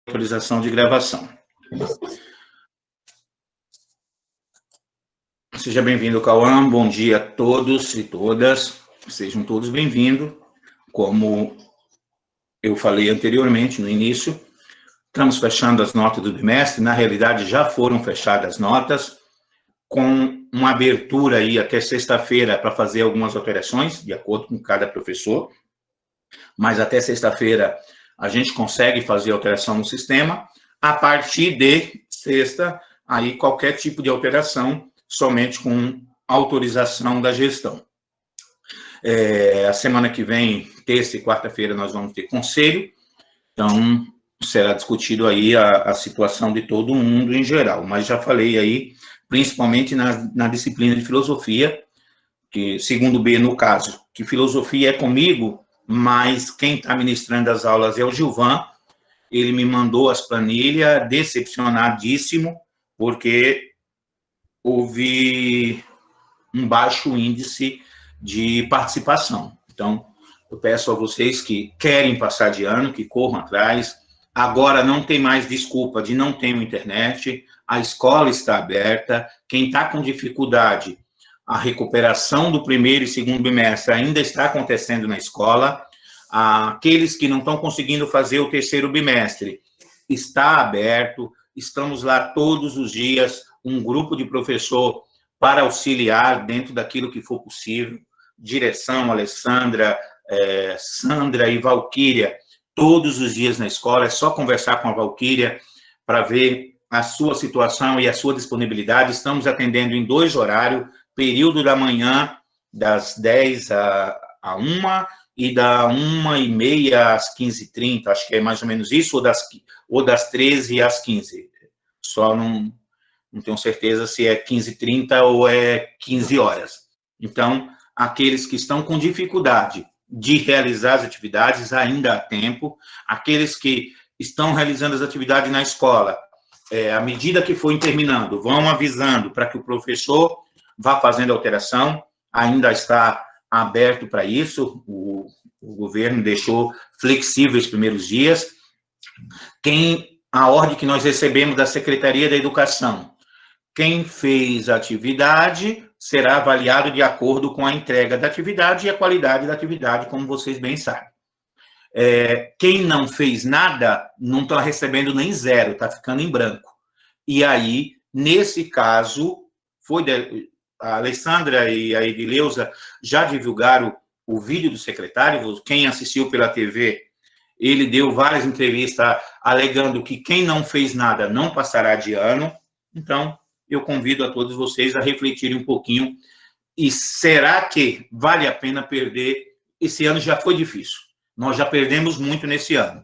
Autorização de gravação. Seja bem-vindo, Cauã. Bom dia a todos e todas. Sejam todos bem-vindos. Como eu falei anteriormente, no início, estamos fechando as notas do bimestre. Na realidade, já foram fechadas as notas, com uma abertura aí até sexta-feira para fazer algumas alterações, de acordo com cada professor. Mas até sexta-feira a gente consegue fazer alteração no sistema. A partir de sexta, aí qualquer tipo de alteração, somente com autorização da gestão. A semana que vem, terça e quarta-feira, nós vamos ter conselho, então será discutido aí a situação de todo mundo em geral, mas já falei aí, principalmente na disciplina de filosofia, que segundo B, no caso, que filosofia é comigo, mas quem está ministrando as aulas é o Gilvan. Ele me mandou as planilhas, decepcionadíssimo, porque houve um baixo índice de participação. Então, eu peço a vocês que querem passar de ano, que corram atrás. Agora não tem mais desculpa de não ter internet, a escola está aberta, quem está com dificuldade, a recuperação do primeiro e segundo bimestre ainda está acontecendo na escola. Aqueles que não estão conseguindo fazer o terceiro bimestre, está aberto, estamos lá todos os dias, um grupo de professor para auxiliar dentro daquilo que for possível, direção, Alessandra, Sandra e Valquíria, todos os dias na escola, é só conversar com a Valquíria para ver a sua situação e a sua disponibilidade. Estamos atendendo em 2 horários, período da manhã, das 10 a 1, e da 1h30 às 15h30, acho que é mais ou menos isso, ou das 13 às 15. Só não tenho certeza se é 15h30 ou é 15 horas. Então, aqueles que estão com dificuldade de realizar as atividades, ainda há tempo. Aqueles que estão realizando as atividades na escola, à medida que forem terminando, vão avisando para que o professor vá fazendo alteração, ainda está aberto para isso, o governo deixou flexível os primeiros dias. A ordem que nós recebemos da Secretaria da Educação, quem fez a atividade será avaliado de acordo com a entrega da atividade e a qualidade da atividade, como vocês bem sabem. Quem não fez nada, não está recebendo nem 0, está ficando em branco. E aí, nesse caso, a Alessandra e a Edileuza já divulgaram o vídeo do secretário. Quem assistiu pela TV, ele deu várias entrevistas alegando que quem não fez nada não passará de ano. Então, eu convido a todos vocês a refletirem um pouquinho. E será que vale a pena perder? Esse ano já foi difícil. Nós já perdemos muito nesse ano.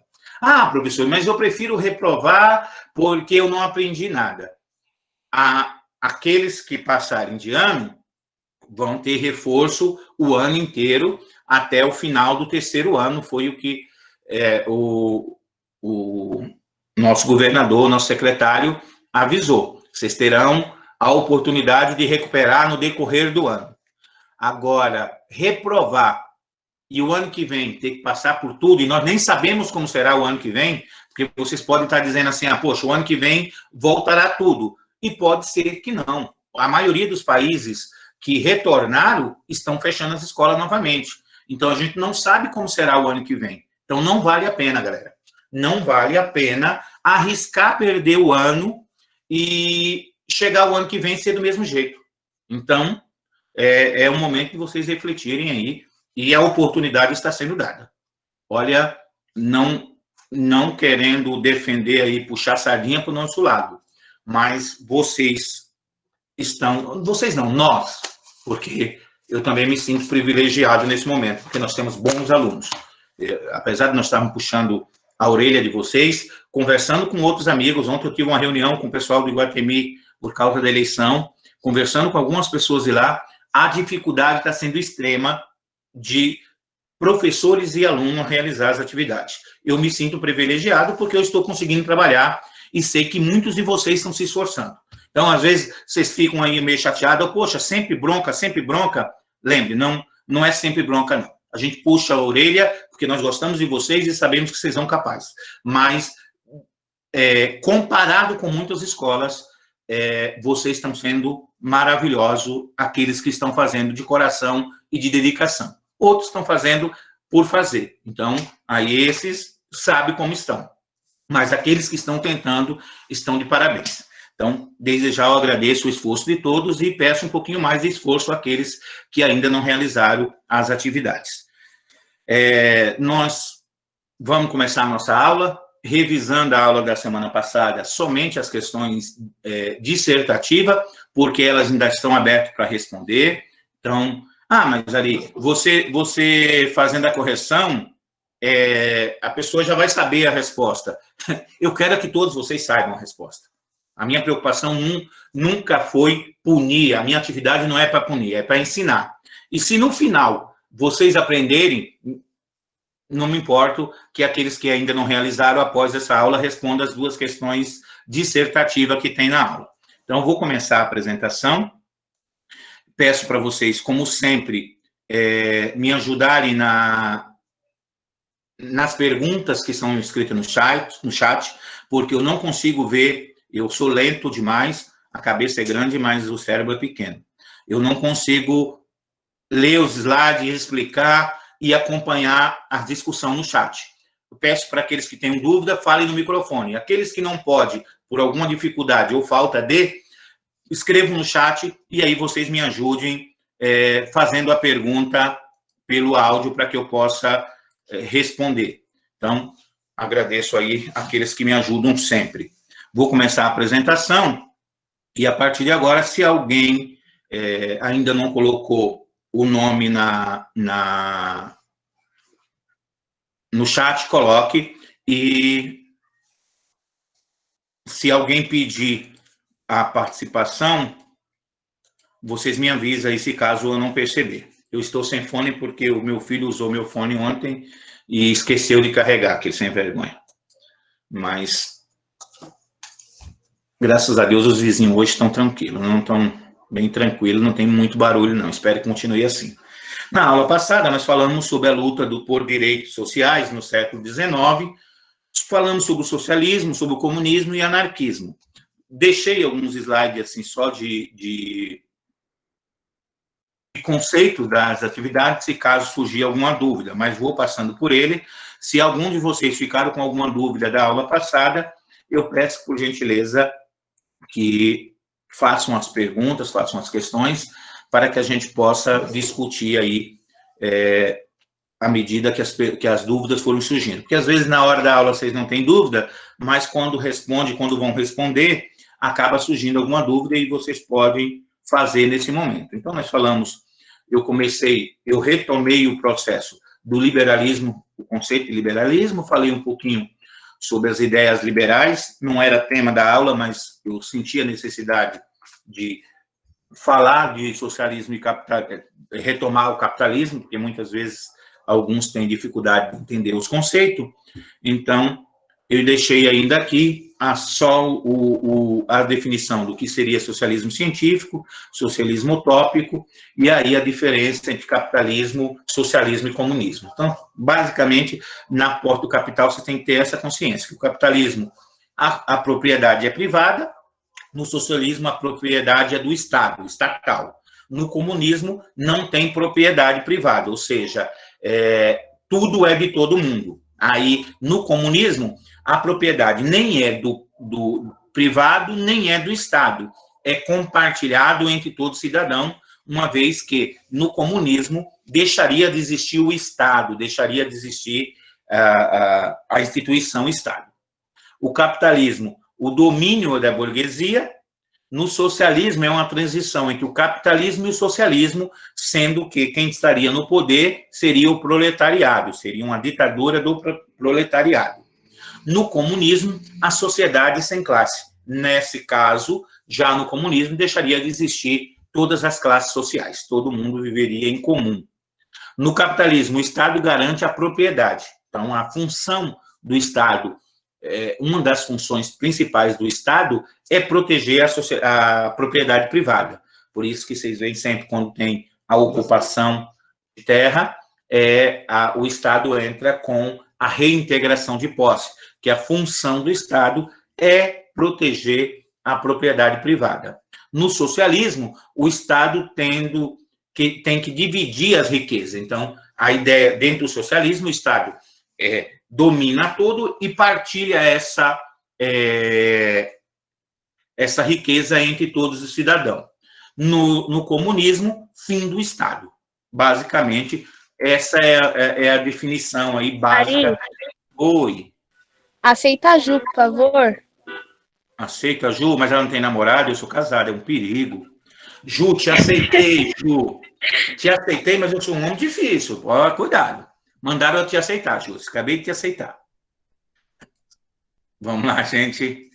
Professor, mas eu prefiro reprovar porque eu não aprendi nada. Aqueles que passarem de ano vão ter reforço o ano inteiro, até o final do terceiro ano, foi o que o nosso governador, nosso secretário, avisou. Vocês terão a oportunidade de recuperar no decorrer do ano. Agora, reprovar e o ano que vem ter que passar por tudo, e nós nem sabemos como será o ano que vem, porque vocês podem estar dizendo assim, poxa, o ano que vem voltará tudo. E pode ser que não. A maioria dos países que retornaram estão fechando as escolas novamente. Então, a gente não sabe como será o ano que vem. Então, não vale a pena, galera. Não vale a pena arriscar perder o ano e chegar o ano que vem ser do mesmo jeito. Então, é um momento de vocês refletirem aí, e a oportunidade está sendo dada. Olha, não querendo defender aí, puxar sardinha para o nosso lado, mas nós, porque eu também me sinto privilegiado nesse momento, porque nós temos bons alunos. Apesar de nós estarmos puxando a orelha de vocês, conversando com outros amigos, ontem eu tive uma reunião com o pessoal do Iguatemi por causa da eleição, conversando com algumas pessoas de lá, a dificuldade está sendo extrema de professores e alunos realizar as atividades. Eu me sinto privilegiado porque eu estou conseguindo trabalhar e sei que muitos de vocês estão se esforçando. Então, às vezes, vocês ficam aí meio chateados, poxa, sempre bronca, sempre bronca. Lembre, não é sempre bronca, não. A gente puxa a orelha porque nós gostamos de vocês e sabemos que vocês são capazes. Mas comparado com muitas escolas, vocês estão sendo maravilhosos, aqueles que estão fazendo de coração e de dedicação. Outros estão fazendo por fazer. Então, aí esses sabem como estão. Mas aqueles que estão tentando estão de parabéns. Então, desde já eu agradeço o esforço de todos e peço um pouquinho mais de esforço àqueles que ainda não realizaram as atividades. Nós vamos começar a nossa aula, revisando a aula da semana passada, somente as questões dissertativas, porque elas ainda estão abertas para responder. Então, mas Ari, você fazendo a correção, a pessoa já vai saber a resposta. Eu quero que todos vocês saibam a resposta. A minha preocupação nunca foi punir, a minha atividade não é para punir, é para ensinar. E se no final vocês aprenderem, não me importo que aqueles que ainda não realizaram após essa aula respondam as 2 questões dissertativas que tem na aula. Então, eu vou começar a apresentação. Peço para vocês, como sempre, me ajudarem nas perguntas que são escritas no chat, porque eu não consigo ver, eu sou lento demais, a cabeça é grande, mas o cérebro é pequeno. Eu não consigo ler os slides, explicar e acompanhar a discussão no chat. Eu peço para aqueles que tenham dúvida, falem no microfone. Aqueles que não podem, por alguma dificuldade ou falta de, escrevam no chat e aí vocês me ajudem fazendo a pergunta pelo áudio para que eu possa responder. Então, agradeço aí aqueles que me ajudam sempre. Vou começar a apresentação e, a partir de agora, se alguém ainda não colocou o nome no chat, coloque, e se alguém pedir a participação, vocês me avisam aí se caso eu não perceber. Eu estou sem fone porque o meu filho usou meu fone ontem e esqueceu de carregar, aquele sem vergonha. Mas, graças a Deus, os vizinhos hoje estão tranquilos, não estão bem tranquilos, não tem muito barulho, não. Espero que continue assim. Na aula passada, nós falamos sobre a luta por direitos sociais no século XIX, falamos sobre o socialismo, sobre o comunismo e anarquismo. Deixei alguns slides assim, só de conceito das atividades, se caso surgir alguma dúvida, mas vou passando por ele. Se algum de vocês ficaram com alguma dúvida da aula passada, eu peço, por gentileza, que façam as perguntas, façam as questões, para que a gente possa discutir aí à medida que as dúvidas foram surgindo. Porque, às vezes, na hora da aula, vocês não têm dúvida, mas quando vão responder, acaba surgindo alguma dúvida e vocês podem fazer nesse momento. Então, nós falamos, eu retomei o processo do liberalismo, o conceito de liberalismo, falei um pouquinho sobre as ideias liberais, não era tema da aula, mas eu senti a necessidade de falar de socialismo e retomar o capitalismo, porque muitas vezes alguns têm dificuldade de entender os conceitos. Então, eu deixei ainda aqui só a definição do que seria socialismo científico, socialismo utópico, e aí a diferença entre capitalismo, socialismo e comunismo. Então, basicamente, na porta do capital, você tem que ter essa consciência, que o capitalismo, a propriedade é privada, no socialismo, a propriedade é do Estado, estatal. No comunismo, não tem propriedade privada, ou seja, tudo é de todo mundo. Aí, no comunismo, a propriedade nem é do privado, nem é do Estado. É compartilhado entre todo cidadão, uma vez que, no comunismo, deixaria de existir o Estado, deixaria de existir a instituição Estado. O capitalismo, o domínio da burguesia. No socialismo, é uma transição entre o capitalismo e o socialismo, sendo que quem estaria no poder seria o proletariado, seria uma ditadura do proletariado. No comunismo, a sociedade sem classe. Nesse caso, já no comunismo, deixaria de existir todas as classes sociais, todo mundo viveria em comum. No capitalismo, o Estado garante a propriedade. Então, a função do Estado, uma das funções principais do Estado é proteger a propriedade privada. Por isso que vocês veem sempre, quando tem a ocupação de terra, o Estado entra com a reintegração de posse, que a função do Estado é proteger a propriedade privada. No socialismo, o Estado tem que dividir as riquezas. Então, a ideia, dentro do socialismo, o Estado domina tudo e partilha essa riqueza entre todos os cidadãos. No comunismo, fim do Estado. Basicamente, essa é a definição aí básica. Ari, Oi. aceita a Ju, por favor. Aceita a Ju, mas ela não tem namorado, eu sou casado, é um perigo. Ju, te aceitei, Ju. Te aceitei, mas eu sou um homem difícil. Ó, cuidado. Mandaram eu te aceitar, Ju. Acabei de te aceitar. Vamos lá, gente.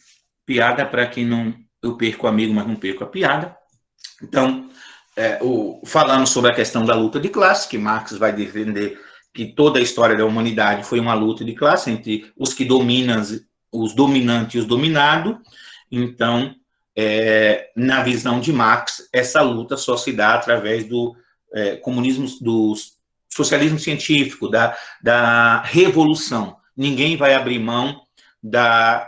Piada para quem não... Eu perco amigo, mas não perco a piada. Então, falando sobre a questão da luta de classe, que Marx vai defender que toda a história da humanidade foi uma luta de classe entre os que dominam, os dominantes e os dominados. Então, na visão de Marx, essa luta só se dá através do comunismo, do socialismo científico, da revolução. Ninguém vai abrir mão da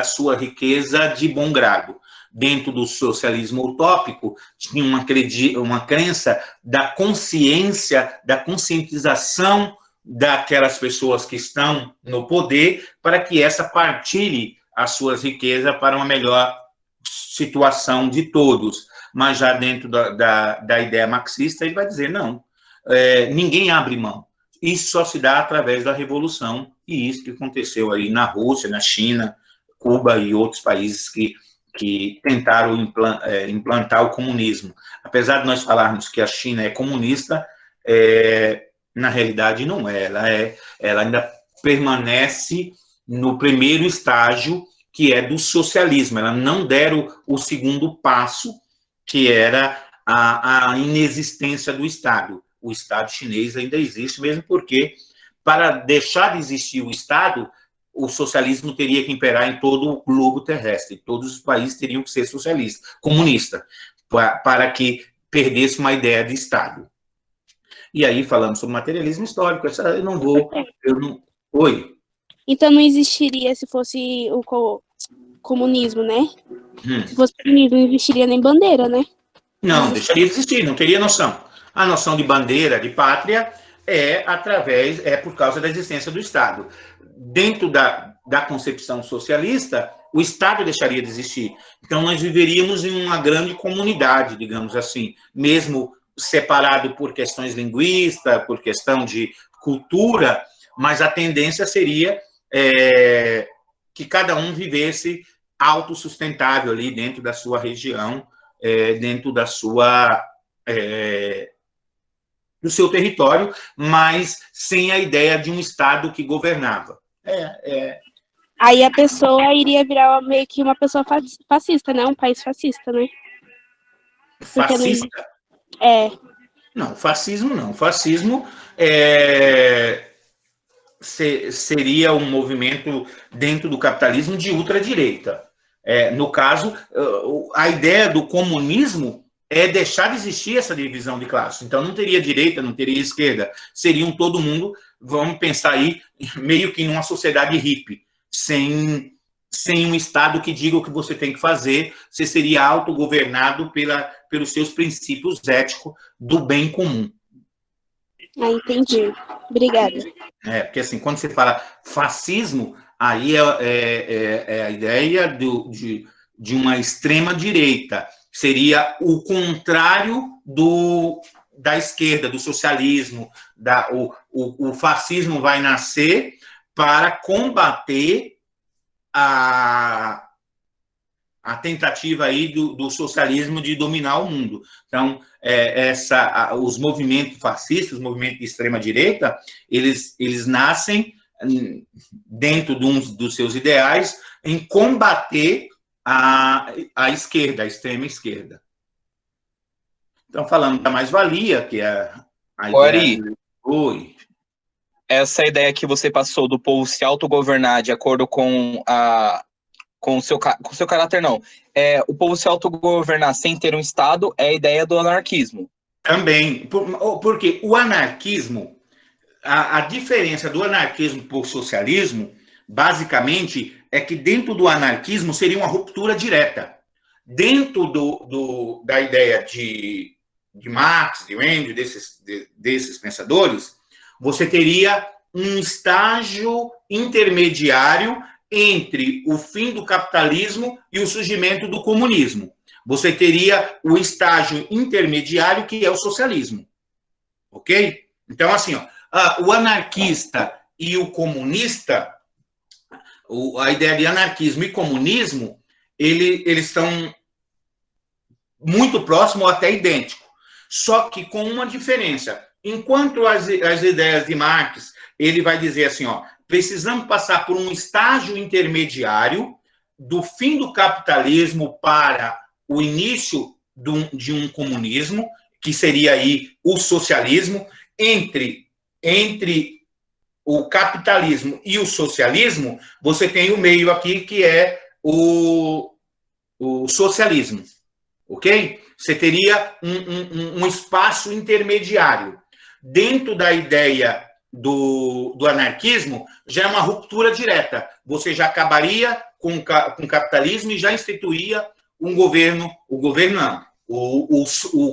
sua riqueza de bom grado. Dentro do socialismo utópico, tinha uma crença da consciência, da conscientização daquelas pessoas que estão no poder, para que essa partilhe as suas riquezas para uma melhor situação de todos. Mas já dentro da ideia marxista, ele vai dizer, não, ninguém abre mão. Isso só se dá através da revolução, e isso que aconteceu aí na Rússia, na China, Cuba e outros países que tentaram implantar o comunismo. Apesar de nós falarmos que a China é comunista, na realidade não é. Ela ainda permanece no primeiro estágio, que é do socialismo. Ela não deram o segundo passo, que era a inexistência do Estado. O Estado chinês ainda existe, mesmo porque, para deixar de existir o Estado, o socialismo teria que imperar em todo o globo terrestre. Todos os países teriam que ser socialistas, comunistas, para que perdesse uma ideia de Estado. E aí, falando sobre materialismo histórico, eu não vou... Oi? Então não existiria se fosse o comunismo, né? Se fosse comunismo, não existiria nem bandeira, né? Não, deixaria de existir, não teria noção. A noção de bandeira, de pátria, é por causa da existência do Estado. Dentro da concepção socialista, o Estado deixaria de existir. Então, nós viveríamos em uma grande comunidade, digamos assim, mesmo separado por questões linguísticas, por questão de cultura, mas a tendência seria que cada um vivesse autossustentável ali dentro da sua região, dentro da sua... do seu território, mas sem a ideia de um Estado que governava. Aí a pessoa iria virar meio que uma pessoa fascista, né? Um país fascista, né? Fascista? Não, fascismo não. Fascismo seria um movimento dentro do capitalismo de ultradireita. No caso, a ideia do comunismo é deixar de existir essa divisão de classe. Então, não teria direita, não teria esquerda. Seriam todo mundo, vamos pensar aí, meio que numa sociedade hippie, sem um Estado que diga o que você tem que fazer, você seria autogovernado pelos seus princípios éticos do bem comum. Entendi. Obrigada. Porque assim, quando você fala fascismo, aí é a ideia de uma extrema-direita. Seria o contrário da esquerda, do socialismo. O fascismo vai nascer para combater a tentativa aí do socialismo de dominar o mundo. Então, os movimentos fascistas, os movimentos de extrema-direita, eles nascem dentro dos seus ideais em combater a esquerda, a extrema-esquerda. Então, falando da mais-valia, que é a ideia... Oi. Essa ideia que você passou do povo se autogovernar de acordo com o seu caráter, não. O povo se autogovernar sem ter um Estado é a ideia do anarquismo. Também, porque o anarquismo, a diferença do anarquismo para o socialismo, basicamente, é que dentro do anarquismo seria uma ruptura direta. Dentro da ideia de Marx, de Engels, desses pensadores, você teria um estágio intermediário entre o fim do capitalismo e o surgimento do comunismo. Você teria o estágio intermediário, que é o socialismo. Ok? Então, assim, o anarquista e o comunista, a ideia de anarquismo e comunismo, eles estão muito próximos ou até idênticos. Só que com uma diferença. Enquanto as ideias de Marx, ele vai dizer assim, precisamos passar por um estágio intermediário do fim do capitalismo para o início de um comunismo, que seria aí o socialismo, entre o capitalismo e o socialismo, você tem o meio aqui, que é o socialismo, ok? Você teria um espaço intermediário. Dentro da ideia do anarquismo, já é uma ruptura direta. Você já acabaria com o capitalismo e já instituía o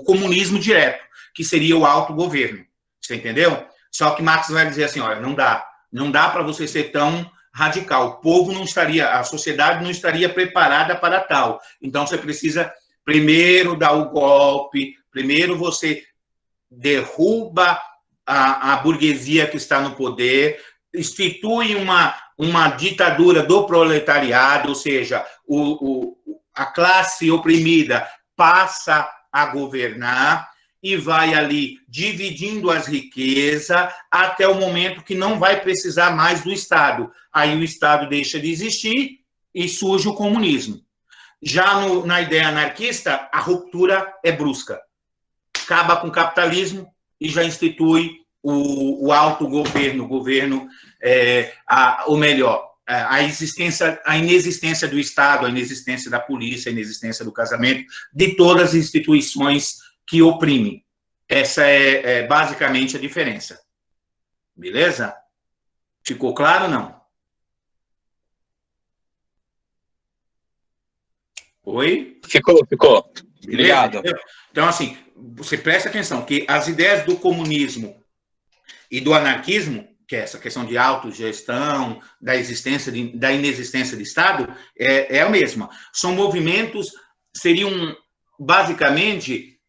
comunismo direto, que seria o autogoverno. Você entendeu? Só que Marx vai dizer assim, olha, não dá para você ser tão radical. O povo não estaria, a sociedade não estaria preparada para tal. Então, você precisa primeiro dar o golpe, primeiro você derruba a burguesia que está no poder, institui uma ditadura do proletariado, ou seja, a classe oprimida passa a governar e vai ali dividindo as riquezas até o momento que não vai precisar mais do Estado. Aí o Estado deixa de existir e surge o comunismo. Já na ideia anarquista, a ruptura é brusca. Acaba com o capitalismo e já institui o autogoverno, ou melhor, a inexistência do Estado, a inexistência da polícia, a inexistência do casamento, de todas as instituições que oprimem. Essa é basicamente a diferença. Beleza? Ficou claro ou não? Oi? Ficou. Beleza? Obrigado. Então, assim, você presta atenção que as ideias do comunismo e do anarquismo, que é essa questão de autogestão, da inexistência de Estado, é a mesma. São movimentos, seriam basicamente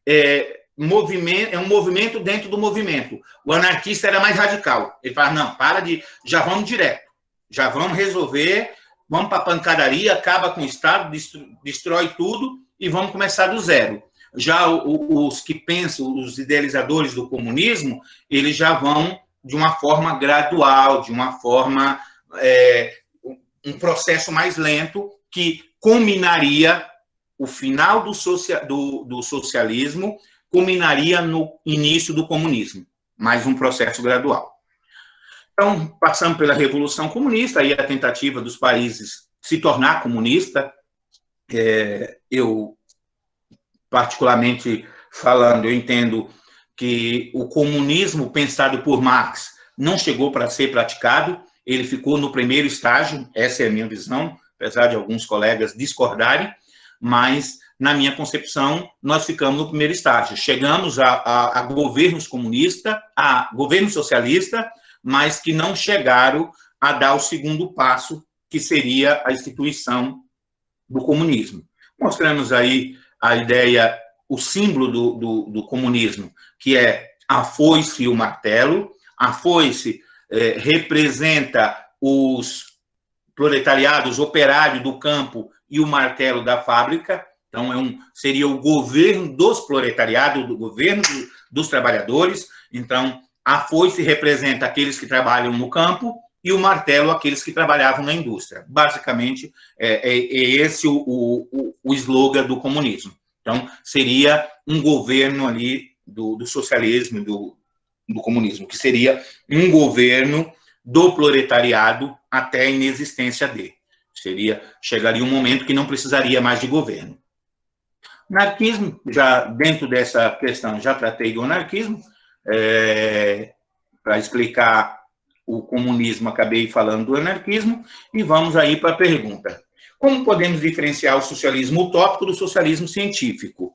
um movimento dentro do movimento. O anarquista era mais radical. Ele fala, não, já vamos direto, já vamos resolver, vamos para a pancadaria, acaba com o Estado, destrói tudo e vamos começar do zero. Já os que pensam, os idealizadores do comunismo, eles já vão de uma forma gradual, de uma forma, um processo mais lento, que culminaria, o final do socialismo, culminaria no início do comunismo, mais um processo gradual. Então, passamos pela Revolução Comunista, aí a tentativa dos países se tornar comunista, eu, particularmente falando, eu entendo que o comunismo pensado por Marx não chegou para ser praticado, ele ficou no primeiro estágio, essa é a minha visão, apesar de alguns colegas discordarem, mas, na minha concepção, nós ficamos no primeiro estágio. Chegamos a governos comunistas, a governo socialista, mas que não chegaram a dar o segundo passo, que seria a instituição do comunismo. Mostramos aí a ideia, o símbolo do comunismo, que é a foice e o martelo. A foice representa os proletariados, operários do campo, e o martelo da fábrica. Então, seria o governo dos proletariados, do governo dos trabalhadores. Então, a foice representa aqueles que trabalham no campo e o martelo, aqueles que trabalhavam na indústria. Basicamente, é esse o slogan do comunismo. Então, seria um governo ali do socialismo, do comunismo, que seria um governo do proletariado até a inexistência dele. Chegaria um momento que não precisaria mais de governo. Anarquismo, já dentro dessa questão, já tratei do anarquismo, para explicar o comunismo, acabei falando do anarquismo, e vamos aí para a pergunta. Como podemos diferenciar o socialismo utópico do socialismo científico?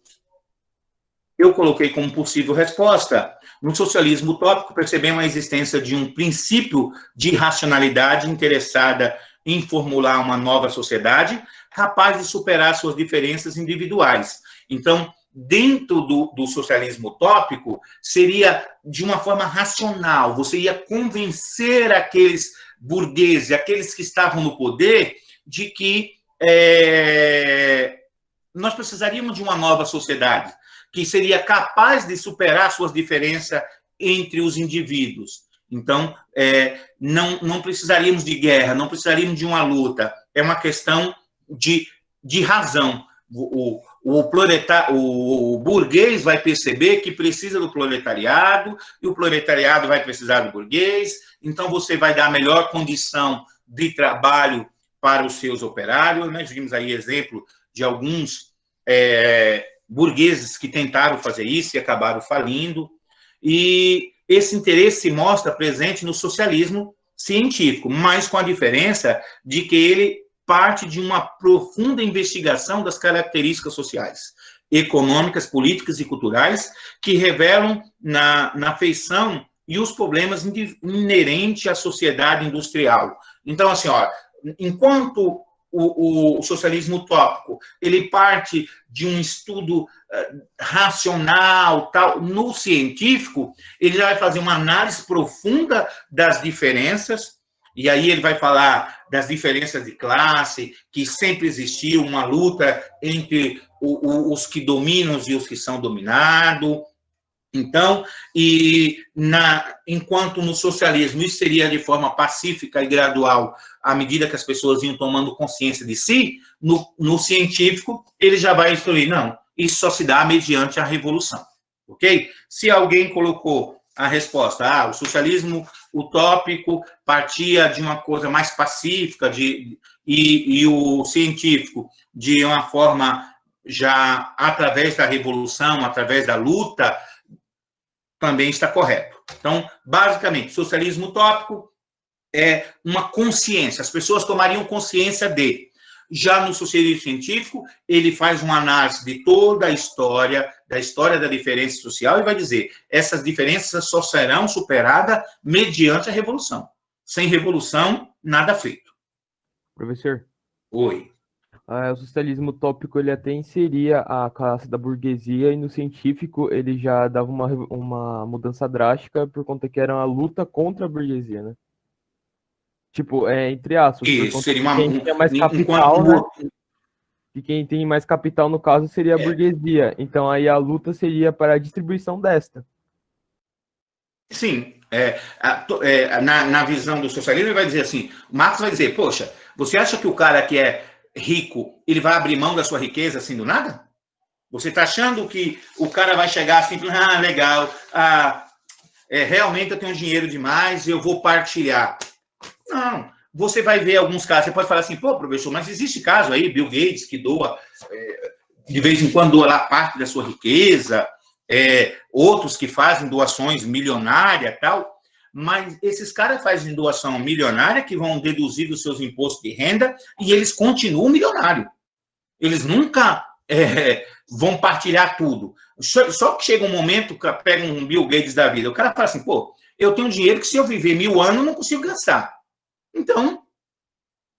Eu coloquei como possível resposta, no socialismo utópico, percebemos a existência de um princípio de racionalidade interessada em formular uma nova sociedade, capaz de superar suas diferenças individuais. Então, dentro do socialismo utópico, seria de uma forma racional, você ia convencer aqueles burgueses, aqueles que estavam no poder, de que nós precisaríamos de uma nova sociedade, que seria capaz de superar suas diferenças entre os indivíduos. Então, não precisaríamos de guerra, não precisaríamos de uma luta. É uma questão de razão. O burguês vai perceber que precisa do proletariado, e o proletariado vai precisar do burguês, então você vai dar a melhor condição de trabalho para os seus operários. Nós vimos aí exemplo de alguns burgueses que tentaram fazer isso e acabaram falindo, e esse interesse se mostra presente no socialismo científico, mas com a diferença de que ele parte de uma profunda investigação das características sociais, econômicas, políticas e culturais que revelam na feição e os problemas inerentes à sociedade industrial. Então, assim, enquanto o socialismo utópico, ele parte de um estudo racional, tal, no científico, ele vai fazer uma análise profunda das diferenças, e aí ele vai falar das diferenças de classe, que sempre existiu uma luta entre os que dominam e os que são dominados. Então, enquanto no socialismo isso seria de forma pacífica e gradual, à medida que as pessoas iam tomando consciência de si, no científico, ele já vai instruir, não, isso só se dá mediante a revolução, ok? Se alguém colocou a resposta, o socialismo utópico partia de uma coisa mais pacífica, e o científico de uma forma já através da revolução, através da luta, também está correto. Então, basicamente, socialismo utópico é uma consciência, as pessoas tomariam consciência de. Já no socialismo científico, ele faz uma análise de toda a história da diferença social, e vai dizer, essas diferenças só serão superadas mediante a revolução. Sem revolução, nada feito. Professor? Oi. O socialismo utópico, ele até inseria a classe da burguesia, e no científico ele já dava uma mudança drástica por conta que era uma luta contra a burguesia, né? Tipo, entre aspas, Isso, seria quem tem mais capital, né? E quem tem mais capital, no caso, seria a burguesia. Então, aí a luta seria para a distribuição desta. Sim. Na visão do socialismo, ele vai dizer assim, Marx vai dizer, poxa, você acha que o cara que é rico, ele vai abrir mão da sua riqueza assim do nada? Você está achando que o cara vai chegar assim, legal, realmente eu tenho dinheiro demais, eu vou partilhar. Não, você vai ver alguns casos, você pode falar assim, pô, professor, mas existe caso aí, Bill Gates, que doa, de vez em quando doa lá parte da sua riqueza, outros que fazem doações milionárias e tal, mas esses caras fazem doação milionária que vão deduzir dos seus impostos de renda e eles continuam milionários. Eles nunca vão partilhar tudo. Só que chega um momento que pega um Bill Gates da vida, o cara fala assim, pô, eu tenho dinheiro que se eu viver 1000 anos eu não consigo gastar. Então,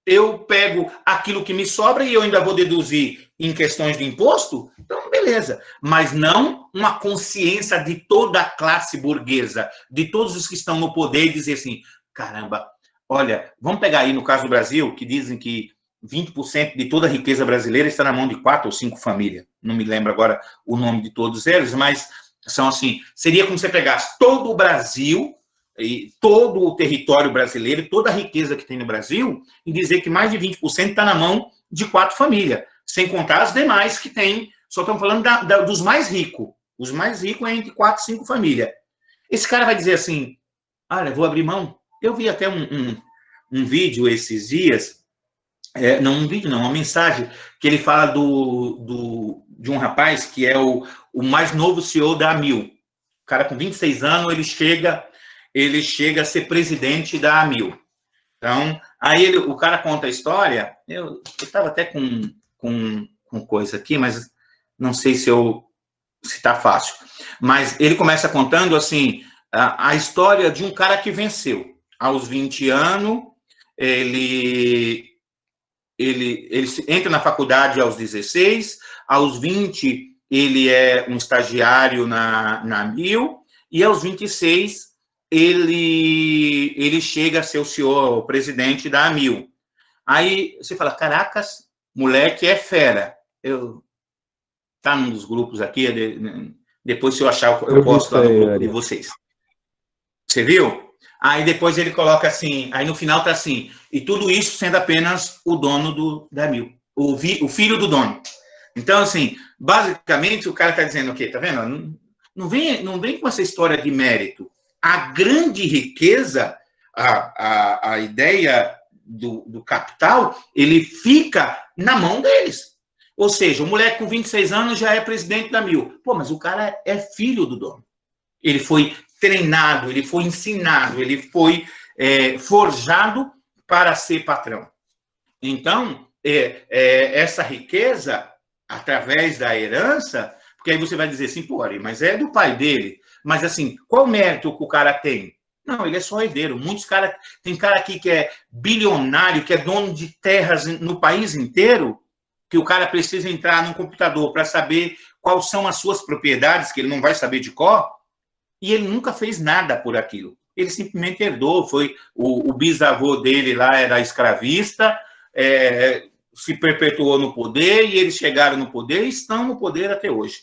eu pego aquilo que me sobra e eu ainda vou deduzir em questões de imposto, então beleza. Mas não uma consciência de toda a classe burguesa, de todos os que estão no poder, e dizer assim, caramba, olha, vamos pegar aí no caso do Brasil, que dizem que 20% de toda a riqueza brasileira está na mão de 4 ou 5 famílias. Não me lembro agora o nome de todos eles, mas são assim, seria como se você pegasse todo o Brasil, e todo o território brasileiro, toda a riqueza que tem no Brasil, e dizer que mais de 20% está na mão de 4 famílias, sem contar as demais que tem, só estamos falando dos mais ricos. Os mais ricos é entre 4 e 5 famílias. Esse cara vai dizer assim, olha, vou abrir mão. Eu vi até um vídeo esses dias, não um vídeo não, uma mensagem, que ele fala de um rapaz que é o mais novo CEO da Amil. O cara com 26 anos, ele chega ele chega a ser presidente da AMIL. Então, aí o cara conta a história, eu estava até com coisa aqui, mas não sei se está fácil. Mas ele começa contando, assim, a história de um cara que venceu. Aos 20 anos, ele entra na faculdade aos 16, aos 20, ele é um estagiário na AMIL, e aos 26, ele chega a ser o senhor, o presidente da AMIL. Aí você fala, caracas, moleque é fera. Tá num dos grupos aqui, depois se eu achar, eu posto lá no grupo de vocês. Você viu? Aí depois ele coloca assim, aí no final tá assim, e tudo isso sendo apenas o dono da AMIL, o filho do dono. Então, assim, basicamente o cara tá dizendo o quê? Tá vendo? Não vem com essa história de mérito. A grande riqueza, a ideia do capital, ele fica na mão deles. Ou seja, o moleque com 26 anos já é presidente da AMIL. Pô, mas o cara é filho do dono. Ele foi treinado, ele foi ensinado, ele foi forjado para ser patrão. Então, essa riqueza, através da herança, porque aí você vai dizer assim, pô, mas é do pai dele. Mas, assim, qual mérito que o cara tem? Não, ele é só herdeiro. Muitos caras... Tem cara aqui que é bilionário, que é dono de terras no país inteiro, que o cara precisa entrar no computador para saber quais são as suas propriedades, que ele não vai saber de cor, e ele nunca fez nada por aquilo. Ele simplesmente herdou. Foi o bisavô dele lá era escravista, se perpetuou no poder, e eles chegaram no poder e estão no poder até hoje.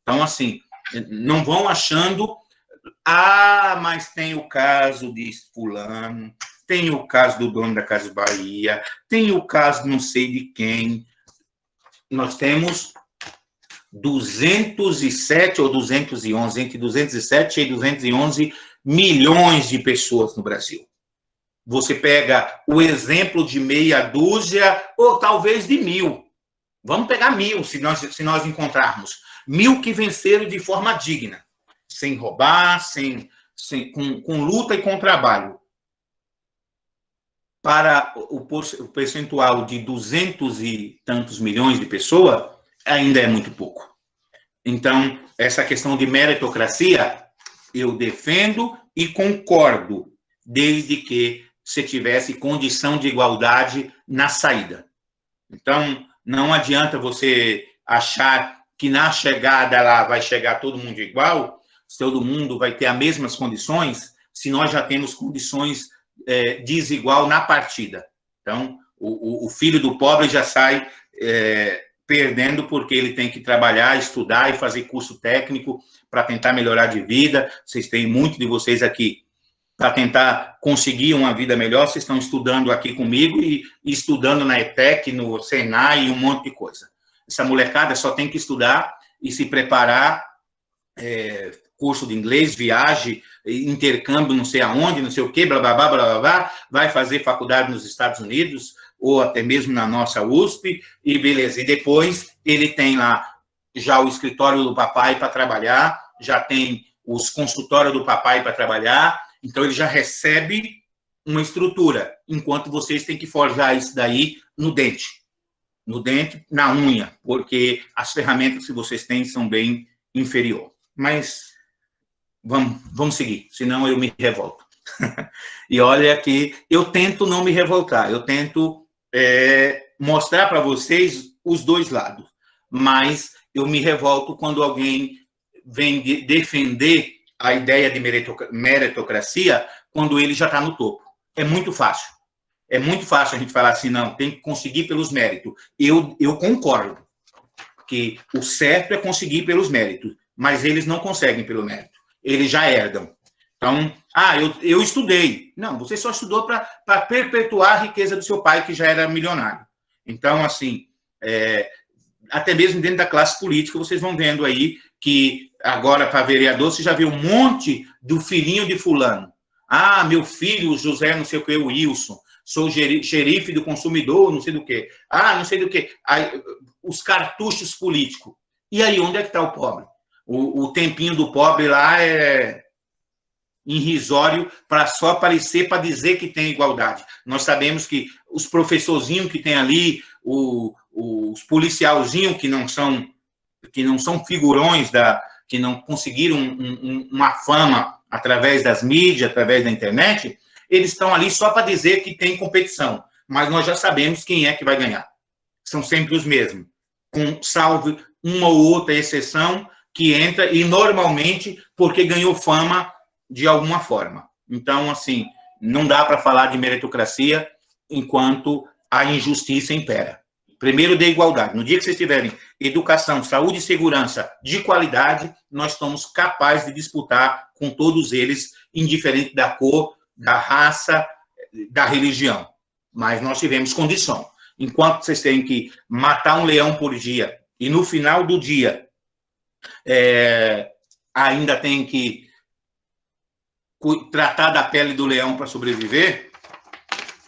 Então, assim, não vão achando, mas tem o caso de fulano, tem o caso do dono da Casa Bahia, tem o caso não sei de quem. Nós temos 207 ou 211, entre 207 e 211 milhões de pessoas no Brasil. Você pega o exemplo de meia dúzia ou talvez de 1.000. Vamos pegar 1.000, se nós encontrarmos. 1.000 que venceram de forma digna, sem roubar, com luta e com trabalho. Para o percentual de 200 e tantos milhões de pessoas, ainda é muito pouco. Então, essa questão de meritocracia, eu defendo e concordo, desde que se tivesse condição de igualdade na saída. Então, não adianta você achar que na chegada lá vai chegar todo mundo igual, todo mundo vai ter as mesmas condições, se nós já temos condições desigual na partida. Então, o filho do pobre já sai perdendo porque ele tem que trabalhar, estudar e fazer curso técnico para tentar melhorar de vida. Vocês têm muito de vocês aqui para tentar conseguir uma vida melhor, vocês estão estudando aqui comigo e estudando na ETEC, no Senai e um monte de coisa. Essa molecada só tem que estudar e se preparar, curso de inglês, viagem, intercâmbio, não sei aonde, não sei o quê, blá, blá, blá, blá, blá, blá, vai fazer faculdade nos Estados Unidos, ou até mesmo na nossa USP, e beleza. E depois ele tem lá já o escritório do papai para trabalhar, já tem os consultórios do papai para trabalhar, então ele já recebe uma estrutura, enquanto vocês têm que forjar isso daí no dente, na unha, porque as ferramentas que vocês têm são bem inferiores. Mas vamos seguir, senão eu me revolto. E olha que eu tento não me revoltar, eu tento mostrar para vocês os dois lados, mas eu me revolto quando alguém vem defender a ideia de meritocracia quando ele já está no topo. É muito fácil. É muito fácil a gente falar assim, não, tem que conseguir pelos méritos. Eu concordo que o certo é conseguir pelos méritos, mas eles não conseguem pelo mérito. Eles já herdam. Então, eu estudei. Não, você só estudou para perpetuar a riqueza do seu pai, que já era milionário. Então, assim, até mesmo dentro da classe política, vocês vão vendo aí que agora, para vereador, você já viu um monte do filhinho de fulano. Meu filho, o José, não sei o que, o Wilson, sou xerife do consumidor, não sei do que. Não sei do que. Os cartuchos políticos. E aí, onde é que está o pobre? O tempinho do pobre lá irrisório para só aparecer, para dizer que tem igualdade. Nós sabemos que os professorzinhos que tem ali, os policialzinhos que não são figurões, que não conseguiram uma fama através das mídias, através da internet, eles estão ali só para dizer que tem competição. Mas nós já sabemos quem é que vai ganhar. São sempre os mesmos, salvo uma ou outra exceção que entra, e normalmente porque ganhou fama de alguma forma. Então, assim, não dá para falar de meritocracia enquanto a injustiça impera. Primeiro, dê igualdade. No dia que vocês tiverem educação, saúde e segurança de qualidade, nós estamos capazes de disputar com todos eles, indiferente da cor, da raça, da religião. Mas nós tivemos condição. Enquanto vocês têm que matar um leão por dia, e no final do dia ainda tem que tratar da pele do leão para sobreviver,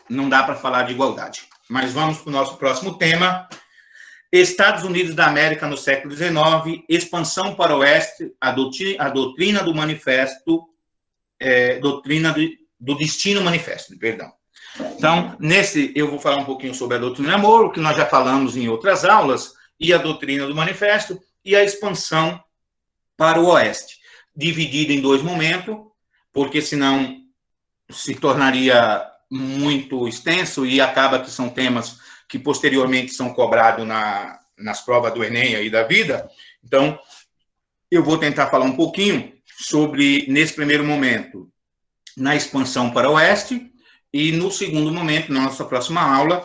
não dá para falar de igualdade. Mas vamos para o nosso próximo tema. Estados Unidos da América no século XIX, expansão para o oeste, a doutrina do manifesto, doutrina do destino manifesto, perdão. Então, eu vou falar um pouquinho sobre a doutrina Monroe, que nós já falamos em outras aulas, e a doutrina do manifesto, e a expansão para o oeste, dividida em dois momentos, porque senão se tornaria muito extenso e acaba que são temas que posteriormente são cobrados nas provas do Enem aí da vida. Então, eu vou tentar falar um pouquinho sobre, nesse primeiro momento, na expansão para o oeste, e no segundo momento, na nossa próxima aula,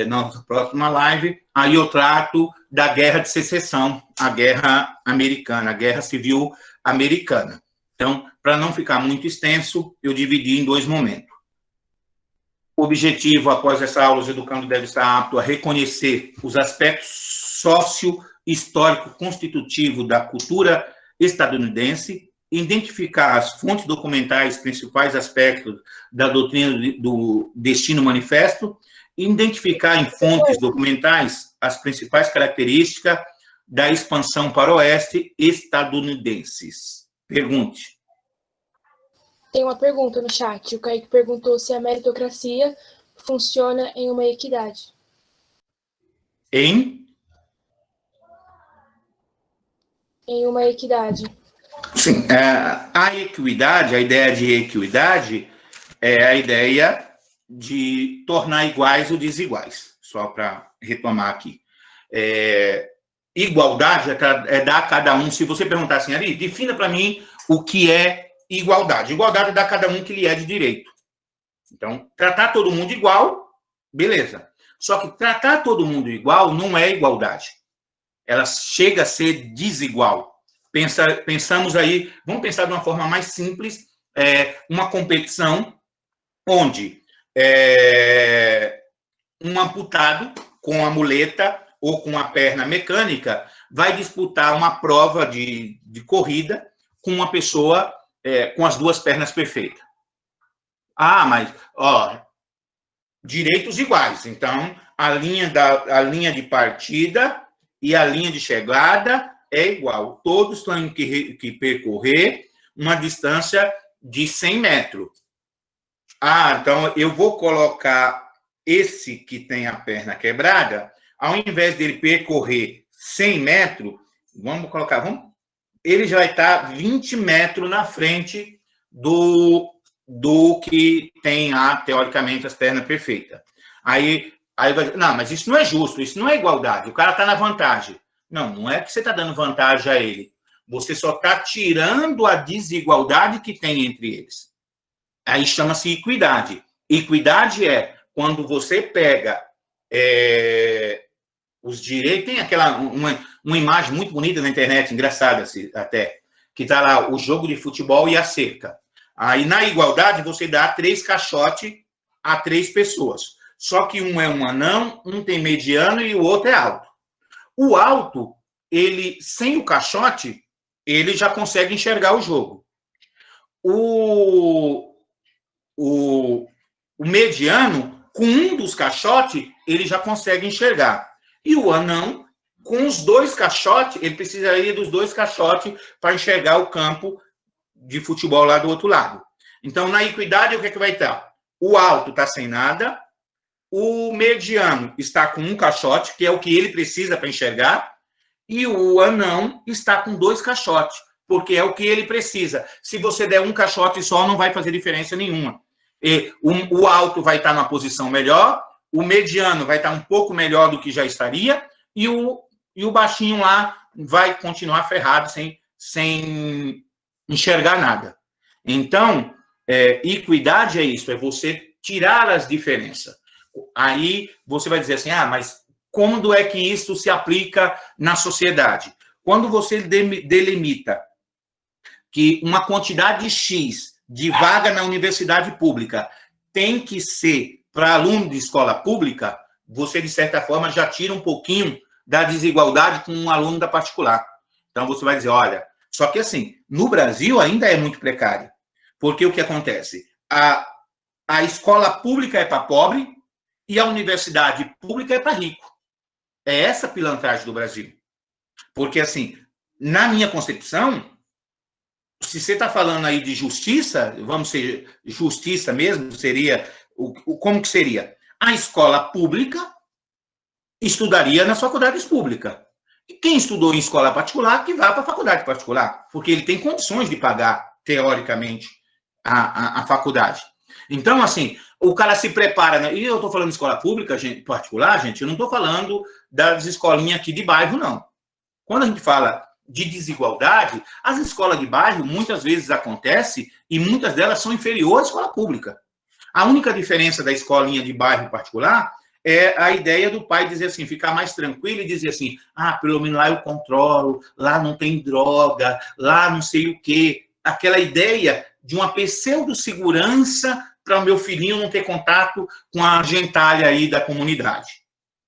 na nossa próxima live, aí eu trato da Guerra de Secessão, a Guerra Americana, a Guerra Civil Americana. Então, para não ficar muito extenso, eu dividi em dois momentos. O objetivo, após essa aula, os educandos devem estar aptos a reconhecer os aspectos sócio-histórico-constitutivos da cultura estadunidense, identificar as fontes documentais, principais aspectos da doutrina do destino manifesto, identificar em fontes documentais as principais características da expansão para o oeste estadunidenses. Pergunte. Tem uma pergunta no chat. O Kaique perguntou se a meritocracia funciona em uma equidade. Em uma equidade. Sim, a equidade, a ideia de equidade é a ideia de tornar iguais ou desiguais, só para retomar aqui. Igualdade é dar a cada um, se você perguntar assim, Ari, defina para mim o que é igualdade. Igualdade é dar a cada um que lhe é de direito. Então, tratar todo mundo igual, beleza. Só que tratar todo mundo igual não é igualdade. Ela chega a ser desigual. Pensamos aí, vamos pensar de uma forma mais simples, uma competição onde um amputado com a muleta ou com a perna mecânica vai disputar uma prova de corrida com uma pessoa com as duas pernas perfeitas. Ah, mas, direitos iguais. Então, a linha de partida e a linha de chegada é igual. Todos têm que percorrer uma distância de 100 metros. Ah, então eu vou colocar esse que tem a perna quebrada, ao invés dele percorrer 100 metros, ele já vai estar 20 metros na frente do que tem, teoricamente, as pernas perfeitas. Aí vai, não, mas isso não é justo, isso não é igualdade, o cara está na vantagem. Não é que você está dando vantagem a ele. Você só está tirando a desigualdade que tem entre eles. Aí chama-se equidade. Equidade é quando você pega os direitos... Tem uma imagem muito bonita na internet, engraçada até, que está lá o jogo de futebol e a cerca. Aí, na igualdade, você dá 3 caixotes a 3 pessoas. Só que um é um anão, um tem mediano e o outro é alto. O alto, ele, sem o caixote, ele já consegue enxergar o jogo. O mediano, com um dos caixotes, ele já consegue enxergar. E o anão, com os 2 caixotes, ele precisaria dos 2 caixotes para enxergar o campo de futebol lá do outro lado. Então, na equidade, o que é que vai estar? O alto está sem nada, o mediano está com um caixote, que é o que ele precisa para enxergar, e o anão está com 2 caixotes, porque é o que ele precisa. Se você der um caixote só, não vai fazer diferença nenhuma. O alto vai estar numa posição melhor, o mediano vai estar um pouco melhor do que já estaria, e o baixinho lá vai continuar ferrado, sem enxergar nada. Então, equidade é isso, é você tirar as diferenças. Aí você vai dizer assim, mas quando é que isso se aplica na sociedade? Quando você delimita que uma quantidade X de vaga na universidade pública tem que ser para aluno de escola pública, você, de certa forma, já tira um pouquinho da desigualdade com um aluno da particular. Então, você vai dizer, olha, só que assim, no Brasil ainda é muito precário, porque o que acontece? A escola pública é para pobre e a universidade pública é para rico. É essa a pilantragem do Brasil. Porque, assim, na minha concepção, se você está falando aí de justiça, vamos ser justiça mesmo, seria, como que seria? A escola pública estudaria nas faculdades públicas. E quem estudou em escola particular, que vá para a faculdade particular, porque ele tem condições de pagar, teoricamente, a faculdade. Então, assim, o cara se prepara, né? E eu estou falando de escola pública, particular, gente, eu não estou falando das escolinhas aqui de bairro, não. Quando a gente fala de desigualdade, as escolas de bairro muitas vezes acontece e muitas delas são inferiores à escola pública. A única diferença da escolinha de bairro particular é a ideia do pai dizer assim, ficar mais tranquilo e dizer assim, pelo menos lá eu controlo, lá não tem droga, lá não sei o quê. Aquela ideia de uma pseudo-segurança para o meu filhinho não ter contato com a gentalha aí da comunidade.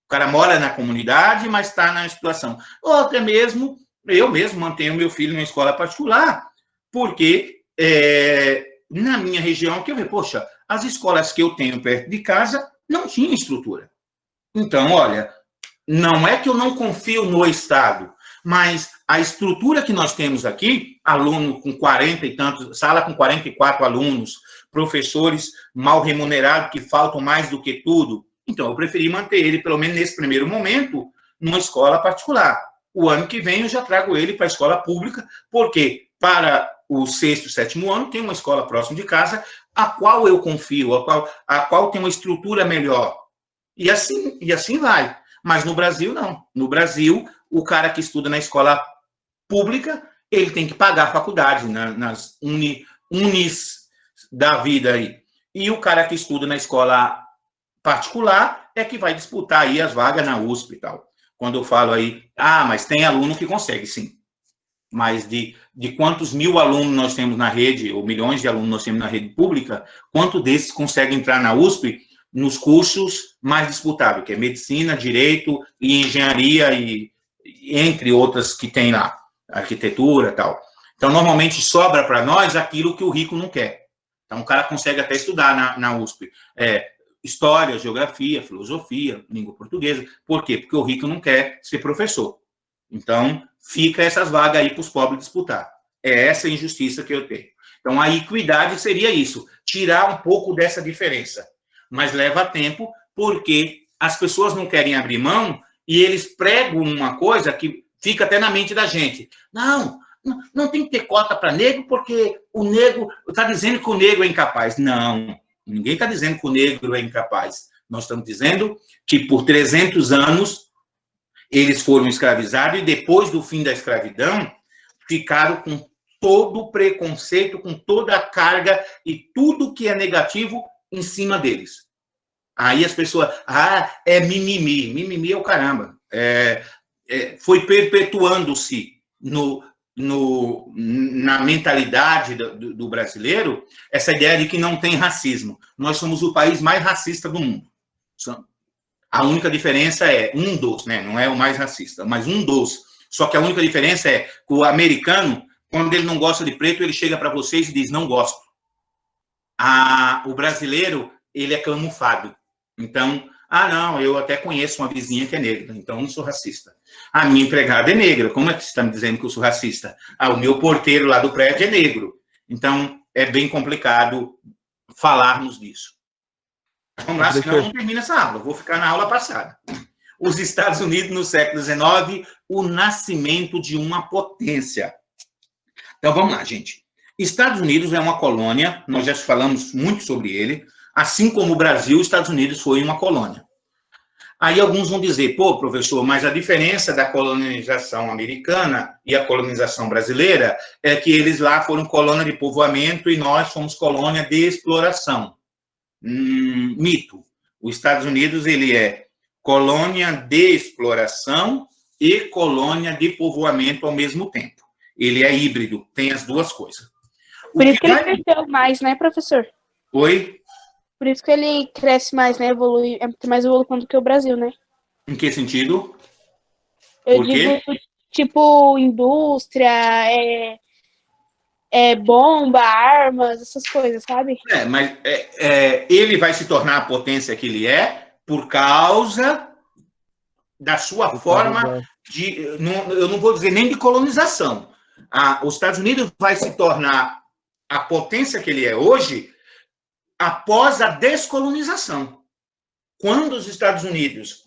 O cara mora na comunidade, mas está na situação. Ou até mesmo, eu mesmo mantenho meu filho na escola particular, porque na minha região, que eu vejo, poxa, as escolas que eu tenho perto de casa não tinham estrutura. Então, olha, não é que eu não confio no Estado, mas a estrutura que nós temos aqui, aluno com 40 e tantos, sala com 44 alunos, professores mal remunerados que faltam mais do que tudo, então eu preferi manter ele, pelo menos nesse primeiro momento, numa escola particular. O ano que vem eu já trago ele para a escola pública, porque para o 6º, 7º ano tem uma escola próxima de casa, a qual eu confio, a qual tem uma estrutura melhor. E assim vai. Mas no Brasil, não. No Brasil, o cara que estuda na escola pública, ele tem que pagar a faculdade, nas unis da vida aí. E o cara que estuda na escola particular é que vai disputar aí as vagas na USP e tal. Quando eu falo aí, mas tem aluno que consegue, sim. Mas de quantos mil alunos nós temos na rede, ou milhões de alunos nós temos na rede pública, quanto desses conseguem entrar na USP nos cursos mais disputados, que é medicina, direito e engenharia, e entre outras que tem lá, arquitetura e tal. Então, normalmente, sobra para nós aquilo que o rico não quer. Então, o cara consegue até estudar na USP. História, geografia, filosofia, língua portuguesa. Por quê? Porque o rico não quer ser professor. Então, fica essas vagas aí para os pobres disputar. É essa a injustiça que eu tenho. Então, a equidade seria isso, tirar um pouco dessa diferença. Mas leva tempo, porque as pessoas não querem abrir mão e eles pregam uma coisa que fica até na mente da gente. Não tem que ter cota para negro, porque o negro está dizendo que o negro é incapaz. Não, ninguém está dizendo que o negro é incapaz. Nós estamos dizendo que por 300 anos eles foram escravizados e depois do fim da escravidão ficaram com todo o preconceito, com toda a carga e tudo que é negativo em cima deles. Aí as pessoas, é mimimi. Mimimi é o caramba. Foi perpetuando-se na mentalidade do brasileiro essa ideia de que não tem racismo. Nós somos o país mais racista do mundo. A única diferença é um dos, né? Não é o mais racista, mas um dos. Só que a única diferença é que o americano, quando ele não gosta de preto, ele chega para vocês e diz, não gosto. O brasileiro, ele é camuflado. Então, não, eu até conheço uma vizinha que é negra, então não sou racista. A minha empregada é negra, como é que você está me dizendo que eu sou racista? O meu porteiro lá do prédio é negro. Então, é bem complicado falarmos disso. Vamos lá, senão eu não termino essa aula, eu vou ficar na aula passada. Os Estados Unidos, no século XIX, o nascimento de uma potência. Então, vamos lá, gente. Estados Unidos é uma colônia, nós já falamos muito sobre ele, assim como o Brasil, os Estados Unidos foi uma colônia. Aí alguns vão dizer, pô, professor, mas a diferença da colonização americana e a colonização brasileira é que eles lá foram colônia de povoamento e nós fomos colônia de exploração. Mito. Os Estados Unidos, ele é colônia de exploração e colônia de povoamento ao mesmo tempo. Ele é híbrido, tem as duas coisas. Por isso que ele cresceu mais, né, professor? Oi? Por isso que ele cresce mais, né? Evolui, é mais evolução do que o Brasil, né? Em que sentido? Eu digo, tipo, indústria, bomba, armas, essas coisas, sabe? Mas ele vai se tornar a potência que ele é por causa da sua forma de... eu não vou dizer nem de colonização. Os Estados Unidos vai se tornar a potência que ele é hoje após a descolonização. Quando os Estados Unidos,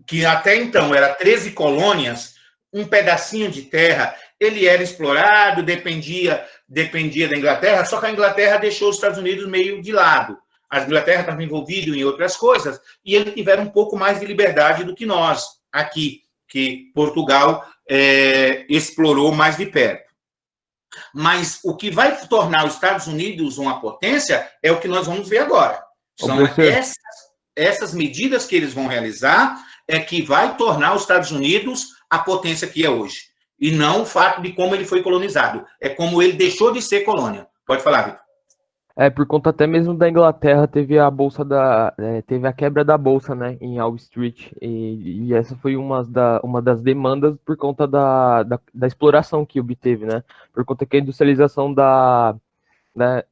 que até então era 13 colônias, um pedacinho de terra, ele era explorado, dependia da Inglaterra, só que a Inglaterra deixou os Estados Unidos meio de lado. A Inglaterra estava envolvida em outras coisas, e eles tiveram um pouco mais de liberdade do que nós, aqui, que Portugal explorou mais de perto. Mas o que vai tornar os Estados Unidos uma potência é o que nós vamos ver agora. São essas medidas que eles vão realizar é que vai tornar os Estados Unidos a potência que é hoje. E não o fato de como ele foi colonizado. É como ele deixou de ser colônia. Pode falar, Vitor. Por conta até mesmo da Inglaterra, teve a quebra da bolsa, né, em Wall Street, e essa foi uma das demandas por conta da exploração que obteve, né, por conta que a industrialização da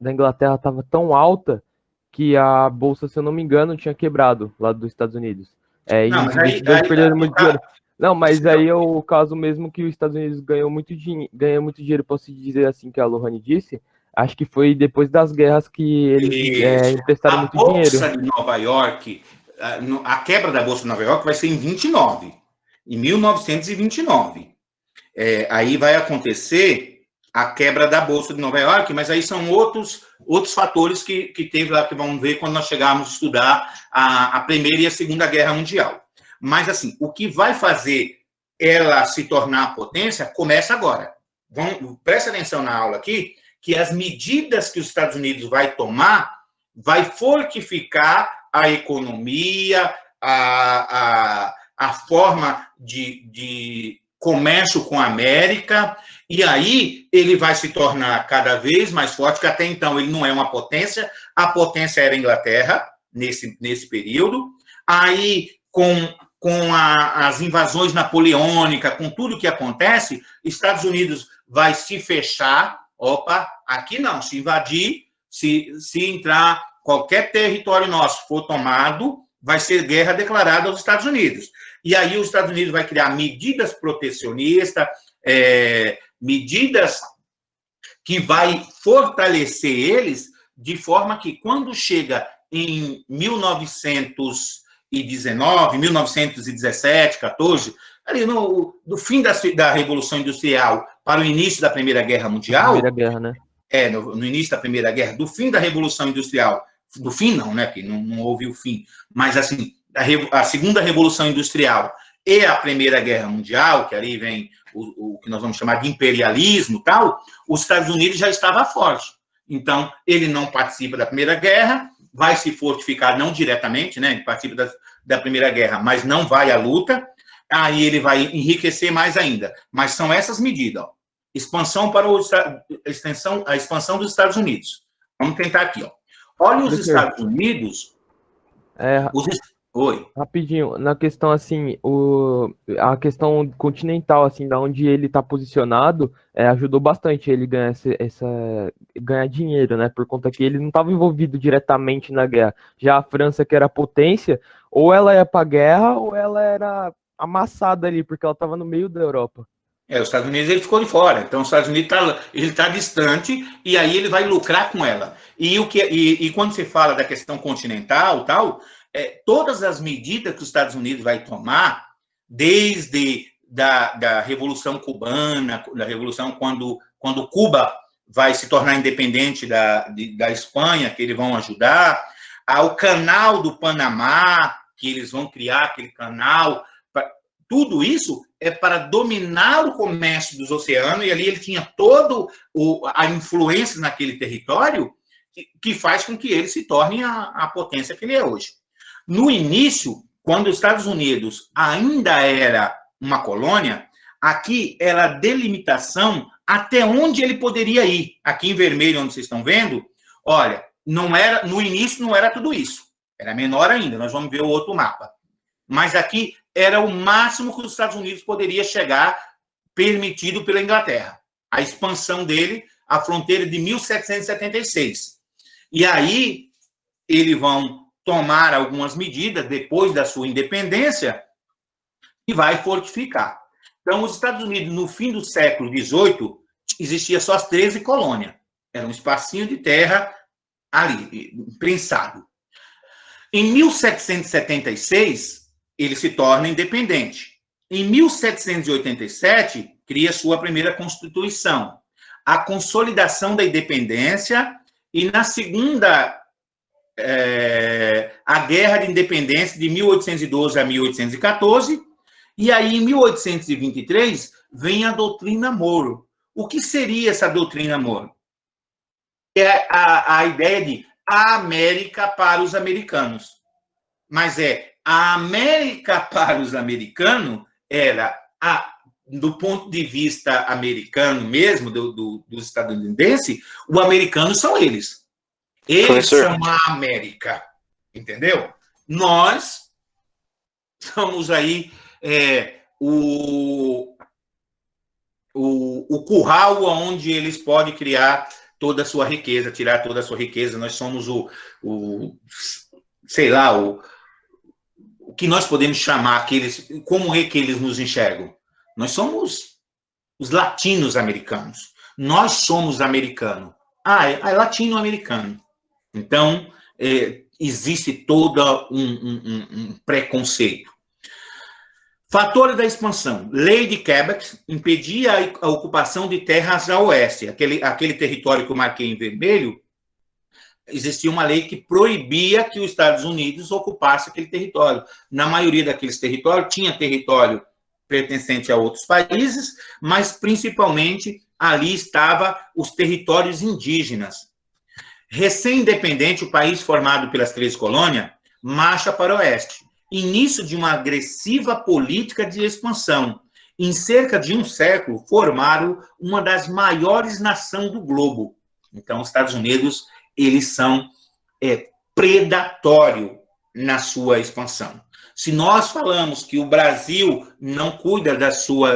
Inglaterra estava tão alta que a bolsa, se eu não me engano, tinha quebrado lá dos Estados Unidos. Não, mas aí perderam muito dinheiro. Não, mas aí é o caso mesmo que os Estados Unidos ganhou muito dinheiro, posso dizer assim, que a Lohane disse. Acho que foi depois das guerras que eles emprestaram muito dinheiro. A Bolsa de Nova York, a quebra da Bolsa de Nova York vai ser em 29, em 1929. Aí vai acontecer a quebra da Bolsa de Nova York, mas aí são outros fatores que teve lá, que vamos ver quando nós chegarmos a estudar a Primeira e a Segunda Guerra Mundial. Mas, assim, o que vai fazer ela se tornar potência começa agora. Presta atenção na aula aqui, que as medidas que os Estados Unidos vai tomar vai fortificar a economia, a forma de comércio com a América, e aí ele vai se tornar cada vez mais forte, que até então ele não é uma potência, a potência era a Inglaterra, nesse período. Aí, com as invasões napoleônicas, com tudo que acontece, Estados Unidos vai se fechar. Opa, aqui não, se invadir, se entrar, qualquer território nosso for tomado, vai ser guerra declarada aos Estados Unidos. E aí os Estados Unidos vai criar medidas protecionistas, medidas que vai fortalecer eles, de forma que quando chega em 1919, 1917, 14, ali no fim da Revolução Industrial para o início da Primeira Guerra Mundial... Primeira Guerra, né? No início da Primeira Guerra, do fim da Revolução Industrial, do fim não, né, porque não houve o fim, mas assim, a Segunda Revolução Industrial e a Primeira Guerra Mundial, que ali vem o que nós vamos chamar de imperialismo e tal, os Estados Unidos já estava forte. Então, ele não participa da Primeira Guerra, vai se fortificar, não diretamente, né, ele participa da Primeira Guerra, mas não vai à luta, aí ele vai enriquecer mais ainda. Mas são essas medidas, ó. Expansão a expansão dos Estados Unidos. Vamos tentar aqui, ó. Olha os Estados Unidos. Oi. Rapidinho, na questão assim, a questão continental, assim, da onde ele está posicionado, ajudou bastante ele ganhar dinheiro, né? Por conta que ele não estava envolvido diretamente na guerra. Já a França, que era potência, ou ela ia para a guerra, ou ela era amassada ali, porque ela estava no meio da Europa. Os Estados Unidos ele ficou de fora. Então, os Estados Unidos está distante e aí ele vai lucrar com ela. E quando se fala da questão continental, tal, todas as medidas que os Estados Unidos vai tomar, desde da Revolução Cubana, da Revolução quando Cuba vai se tornar independente da Espanha, que eles vão ajudar, ao canal do Panamá, que eles vão criar aquele canal, tudo isso é para dominar o comércio dos oceanos, e ali ele tinha toda a influência naquele território que faz com que ele se torne a potência que ele é hoje. No início, quando os Estados Unidos ainda era uma colônia, aqui era a delimitação até onde ele poderia ir. Aqui em vermelho, onde vocês estão vendo, olha, no início não era tudo isso. Era menor ainda, nós vamos ver o outro mapa. Mas aqui era o máximo que os Estados Unidos poderia chegar, permitido pela Inglaterra. A expansão dele, a fronteira de 1776. E aí, eles vão tomar algumas medidas, depois da sua independência, e vai fortificar. Então, os Estados Unidos, no fim do século XVIII, existia só as 13 colônias. Era um espacinho de terra ali, prensado. Em 1776, ele se torna independente. Em 1787, cria sua primeira Constituição, a consolidação da independência, e na segunda, a Guerra de Independência, de 1812 a 1814, e aí, em 1823, vem a doutrina Monroe. O que seria essa doutrina Monroe? É a ideia de a América para os americanos. Mas a América para os americanos era, do ponto de vista americano mesmo, dos estadunidenses, os americanos são eles. Eles são a América, entendeu? Nós somos aí o curral onde eles podem criar toda a sua riqueza, tirar toda a sua riqueza. Nós somos sei lá, o que nós podemos chamar como é que eles nos enxergam? Nós somos os latinos-americanos. Nós somos americanos. É latino-americano. Então, existe todo um preconceito. Fatores da expansão. Lei de Quebec impedia a ocupação de terras a oeste. Aquele território que eu marquei em vermelho, existia uma lei que proibia que os Estados Unidos ocupasse aquele território. Na maioria daqueles territórios, tinha território pertencente a outros países, mas, principalmente, ali estavam os territórios indígenas. Recém-independente, o país formado pelas 13 colônias marcha para o oeste. Início de uma agressiva política de expansão. Em cerca de um século, formaram uma das maiores nações do globo. Então, os Estados Unidos, eles são predatórios na sua expansão. Se nós falamos que o Brasil não cuida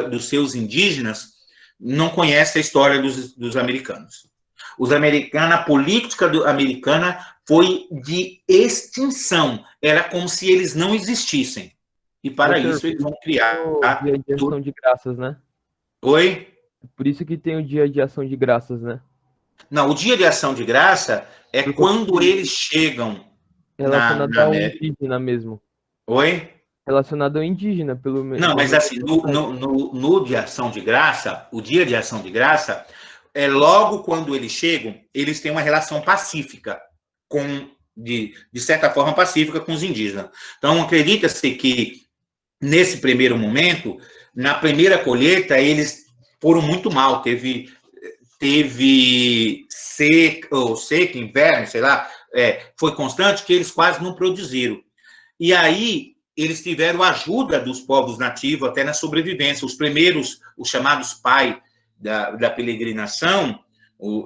dos seus indígenas, não conhece a história dos americanos. A política americana foi de extinção. Era como se eles não existissem. E para isso eles vão criar... O Dia de Ação de Graças, né? Oi? Por isso que tem o Dia de Ação de Graças, né? Não, o Dia de Ação de Graça é quando eles chegam relacionado ao indígena mesmo. Oi? Relacionado ao indígena, pelo menos. Não, mas assim, no Dia de Ação de Graça, o Dia de Ação de Graça, logo quando eles chegam, eles têm uma relação pacífica, de certa forma pacífica, com os indígenas. Então, acredita-se que, nesse primeiro momento, na primeira colheita, eles foram muito mal, teve seca, inverno, sei lá, foi constante, que eles quase não produziram. E aí, eles tiveram ajuda dos povos nativos até na sobrevivência. Os primeiros, os chamados pai da peregrinação,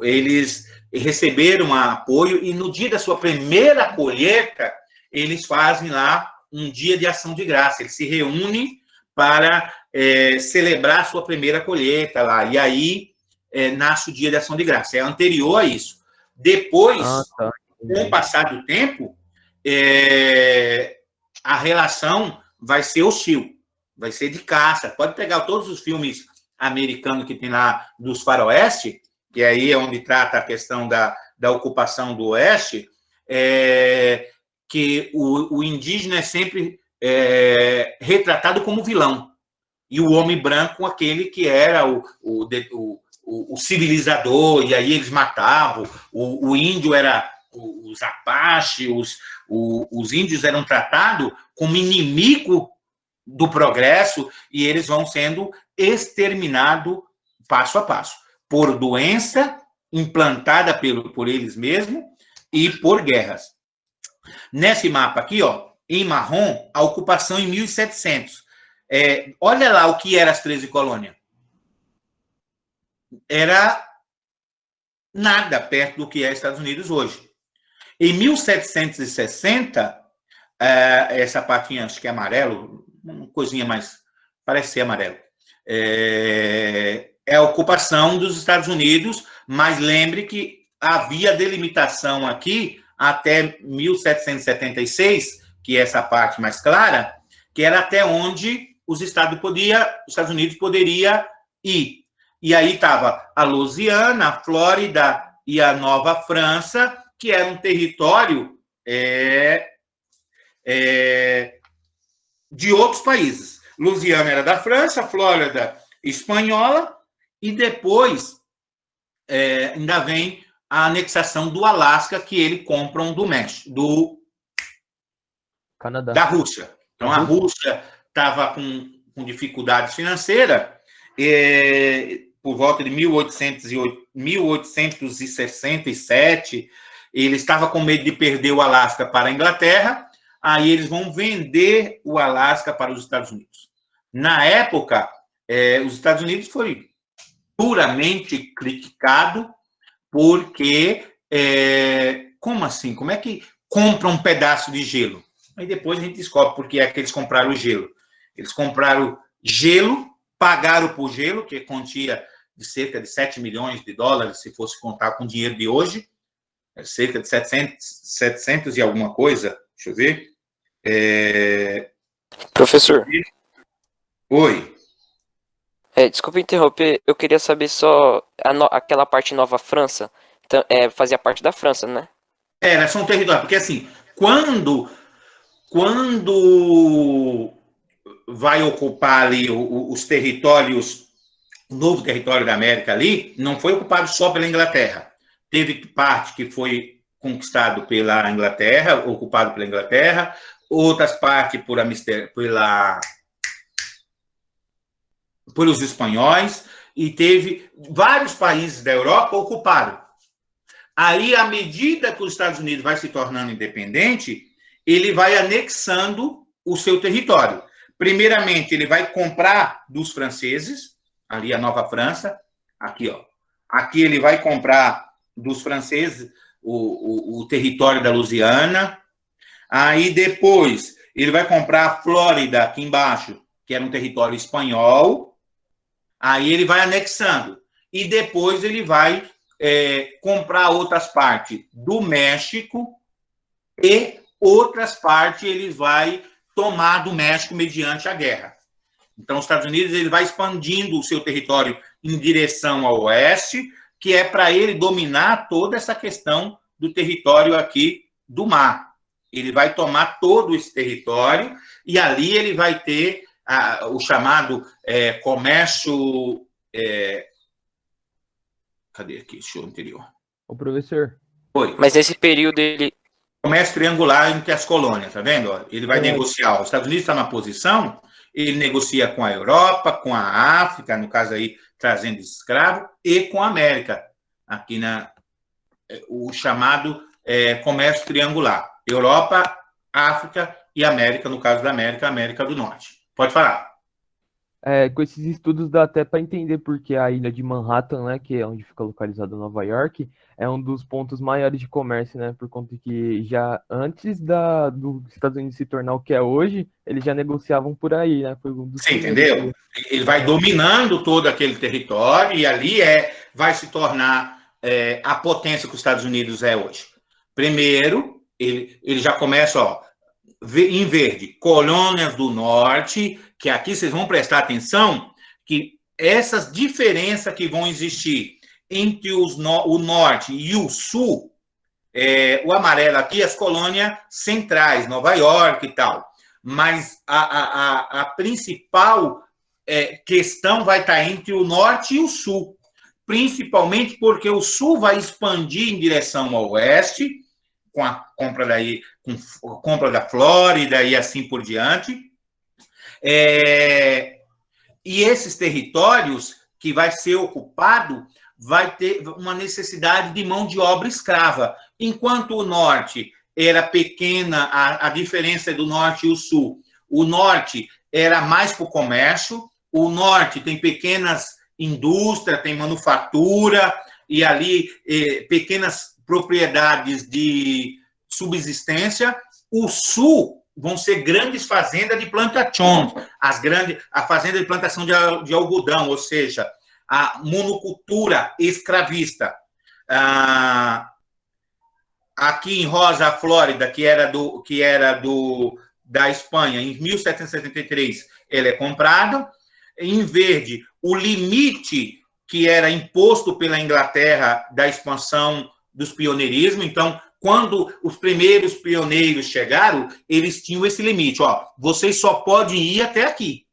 eles receberam apoio, e no dia da sua primeira colheita, eles fazem lá um dia de ação de graça. Eles se reúnem para celebrar a sua primeira colheita lá. E aí nasce o dia de ação de graça. É anterior a isso. Depois, com o passar do tempo, a relação vai ser hostil, vai ser de caça. Pode pegar todos os filmes americano que tem lá dos faroeste, que aí é onde trata a questão da ocupação do oeste, que o indígena é sempre retratado como vilão, e o homem branco aquele que era o civilizador, e aí eles matavam, o índio era os Apache, os índios eram tratados como inimigo do progresso, e eles vão sendo exterminados passo a passo, por doença implantada por eles mesmos e por guerras. Nesse mapa aqui, ó, em marrom, a ocupação em 1700. Olha lá o que eram as 13 colônias. Era nada perto do que é Estados Unidos hoje. Em 1760, essa partinha, acho que é amarelo, uma coisinha mais, parece ser amarelo, é a ocupação dos Estados Unidos, mas lembre que havia delimitação aqui até 1776, que é essa parte mais clara, que era até onde os Estados Unidos poderia ir. E aí estava a Louisiana, a Flórida e a Nova França, que era um território de outros países. Louisiana era da França, Flórida espanhola, e depois ainda vem a anexação do Alasca, que eles compram do México, Canadá. da Rússia. Então, a Rússia estava com dificuldades financeiras, por volta de 1867, ele estava com medo de perder o Alasca para a Inglaterra, aí eles vão vender o Alasca para os Estados Unidos. Na época, os Estados Unidos foi duramente criticado, porque, como assim? Como é que compra um pedaço de gelo? Aí depois a gente descobre por que é que eles compraram o gelo. Eles compraram gelo, pagaram por gelo, que quantia de cerca de 7 milhões de dólares, se fosse contar com o dinheiro de hoje, cerca de 700 e alguma coisa, deixa eu ver. Professor. Oi. Desculpa interromper, eu queria saber só aquela parte Nova França, fazia parte da França, né? Era só um território, porque assim, quando vai ocupar ali os territórios, o novo território da América ali, não foi ocupado só pela Inglaterra. Teve parte que foi conquistado pela Inglaterra, ocupado pela Inglaterra, outras partes pelos espanhóis, e teve vários países da Europa ocupados. Aí, à medida que os Estados Unidos vai se tornando independente, ele vai anexando o seu território. Primeiramente, ele vai comprar dos franceses, ali a Nova França, aqui, ó. Aqui ele vai comprar dos franceses o território da Louisiana. Aí, depois, ele vai comprar a Flórida, aqui embaixo, que era um território espanhol. Aí ele vai anexando. E depois ele vai comprar outras partes do México, e outras partes ele vai tomar do México mediante a guerra. Então, os Estados Unidos ele vai expandindo o seu território em direção ao oeste, que é para ele dominar toda essa questão do território aqui do mar. Ele vai tomar todo esse território, e ali ele vai ter o chamado comércio... Cadê aqui o show anterior? O professor. Oi. Mas nesse período ele... Comércio triangular entre as colônias, tá vendo? Ele vai negociar. Os Estados Unidos está na posição, ele negocia com a Europa, com a África, no caso aí, trazendo escravo, e com a América, aqui o chamado comércio triangular. Europa, África e América, no caso da América, América do Norte. Pode falar. Com esses estudos dá até para entender porque a ilha de Manhattan, né, que é onde fica localizada Nova York, é um dos pontos maiores de comércio, né, por conta que já antes dos Estados Unidos se tornar o que é hoje, eles já negociavam por aí, né? Foi um dos Você entendeu? Ele vai dominando todo aquele território e ali vai se tornar a potência que os Estados Unidos é hoje. Primeiro, ele já começa, ó, em verde, colônias do norte, que aqui vocês vão prestar atenção, que essas diferenças que vão existir entre o norte e o sul, o amarelo aqui, as colônias centrais, Nova York e tal, mas a principal questão vai estar entre o norte e o sul, principalmente porque o sul vai expandir em direção ao oeste, com a compra da Flórida e assim por diante. E esses territórios que vai ser ocupado vai ter uma necessidade de mão de obra escrava. Enquanto o norte era pequena, a diferença do norte e o sul. O norte era mais para o comércio, o norte tem pequenas indústrias, tem manufatura, e ali pequenas propriedades de subsistência. O sul vão ser grandes fazendas de plantações, a fazenda de plantação de algodão, ou seja, a monocultura escravista. Aqui em rosa, a Flórida, que era da Espanha, em 1773, ele é comprado. Em verde, o limite que era imposto pela Inglaterra da expansão dos pioneirismo. Então, quando os primeiros pioneiros chegaram, eles tinham esse limite. Vocês só podem ir até aqui.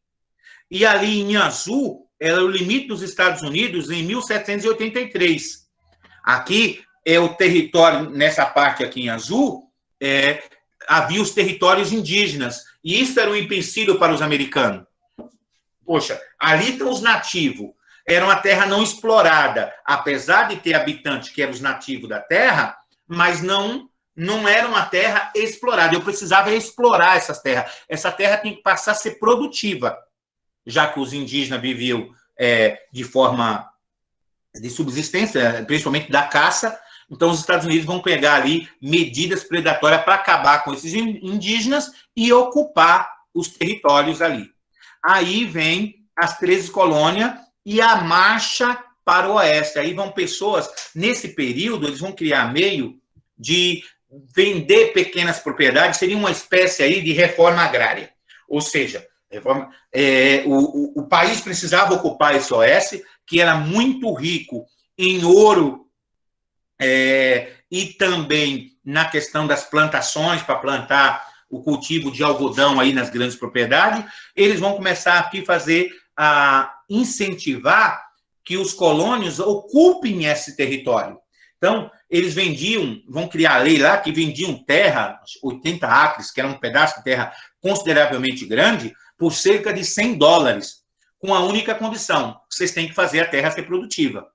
E ali em azul, era o limite dos Estados Unidos em 1783. Aqui é o território, nessa parte aqui em azul, havia os territórios indígenas. E isso era um empecilho para os americanos. Poxa, ali estão os nativos. Era uma terra não explorada, apesar de ter habitantes que eram os nativos da terra, mas não era uma terra explorada. Eu precisava explorar essas terras. Essa terra tem que passar a ser produtiva, já que os indígenas viviam de forma de subsistência, principalmente da caça. Então, os Estados Unidos vão pegar ali medidas predatórias para acabar com esses indígenas e ocupar os territórios ali. Aí vem as 13 colônias e a marcha para o oeste. Aí vão pessoas, nesse período, eles vão criar meio de vender pequenas propriedades, seria uma espécie aí de reforma agrária. Ou seja, o país precisava ocupar esse oeste, que era muito rico em ouro, e também na questão das plantações, para plantar o cultivo de algodão aí nas grandes propriedades. Eles vão começar aqui a incentivar que os colônios ocupem esse território. Então, eles vão criar a lei lá, que vendiam terra, 80 acres, que era um pedaço de terra consideravelmente grande, por cerca de $100, com a única condição: vocês têm que fazer a terra ser produtiva.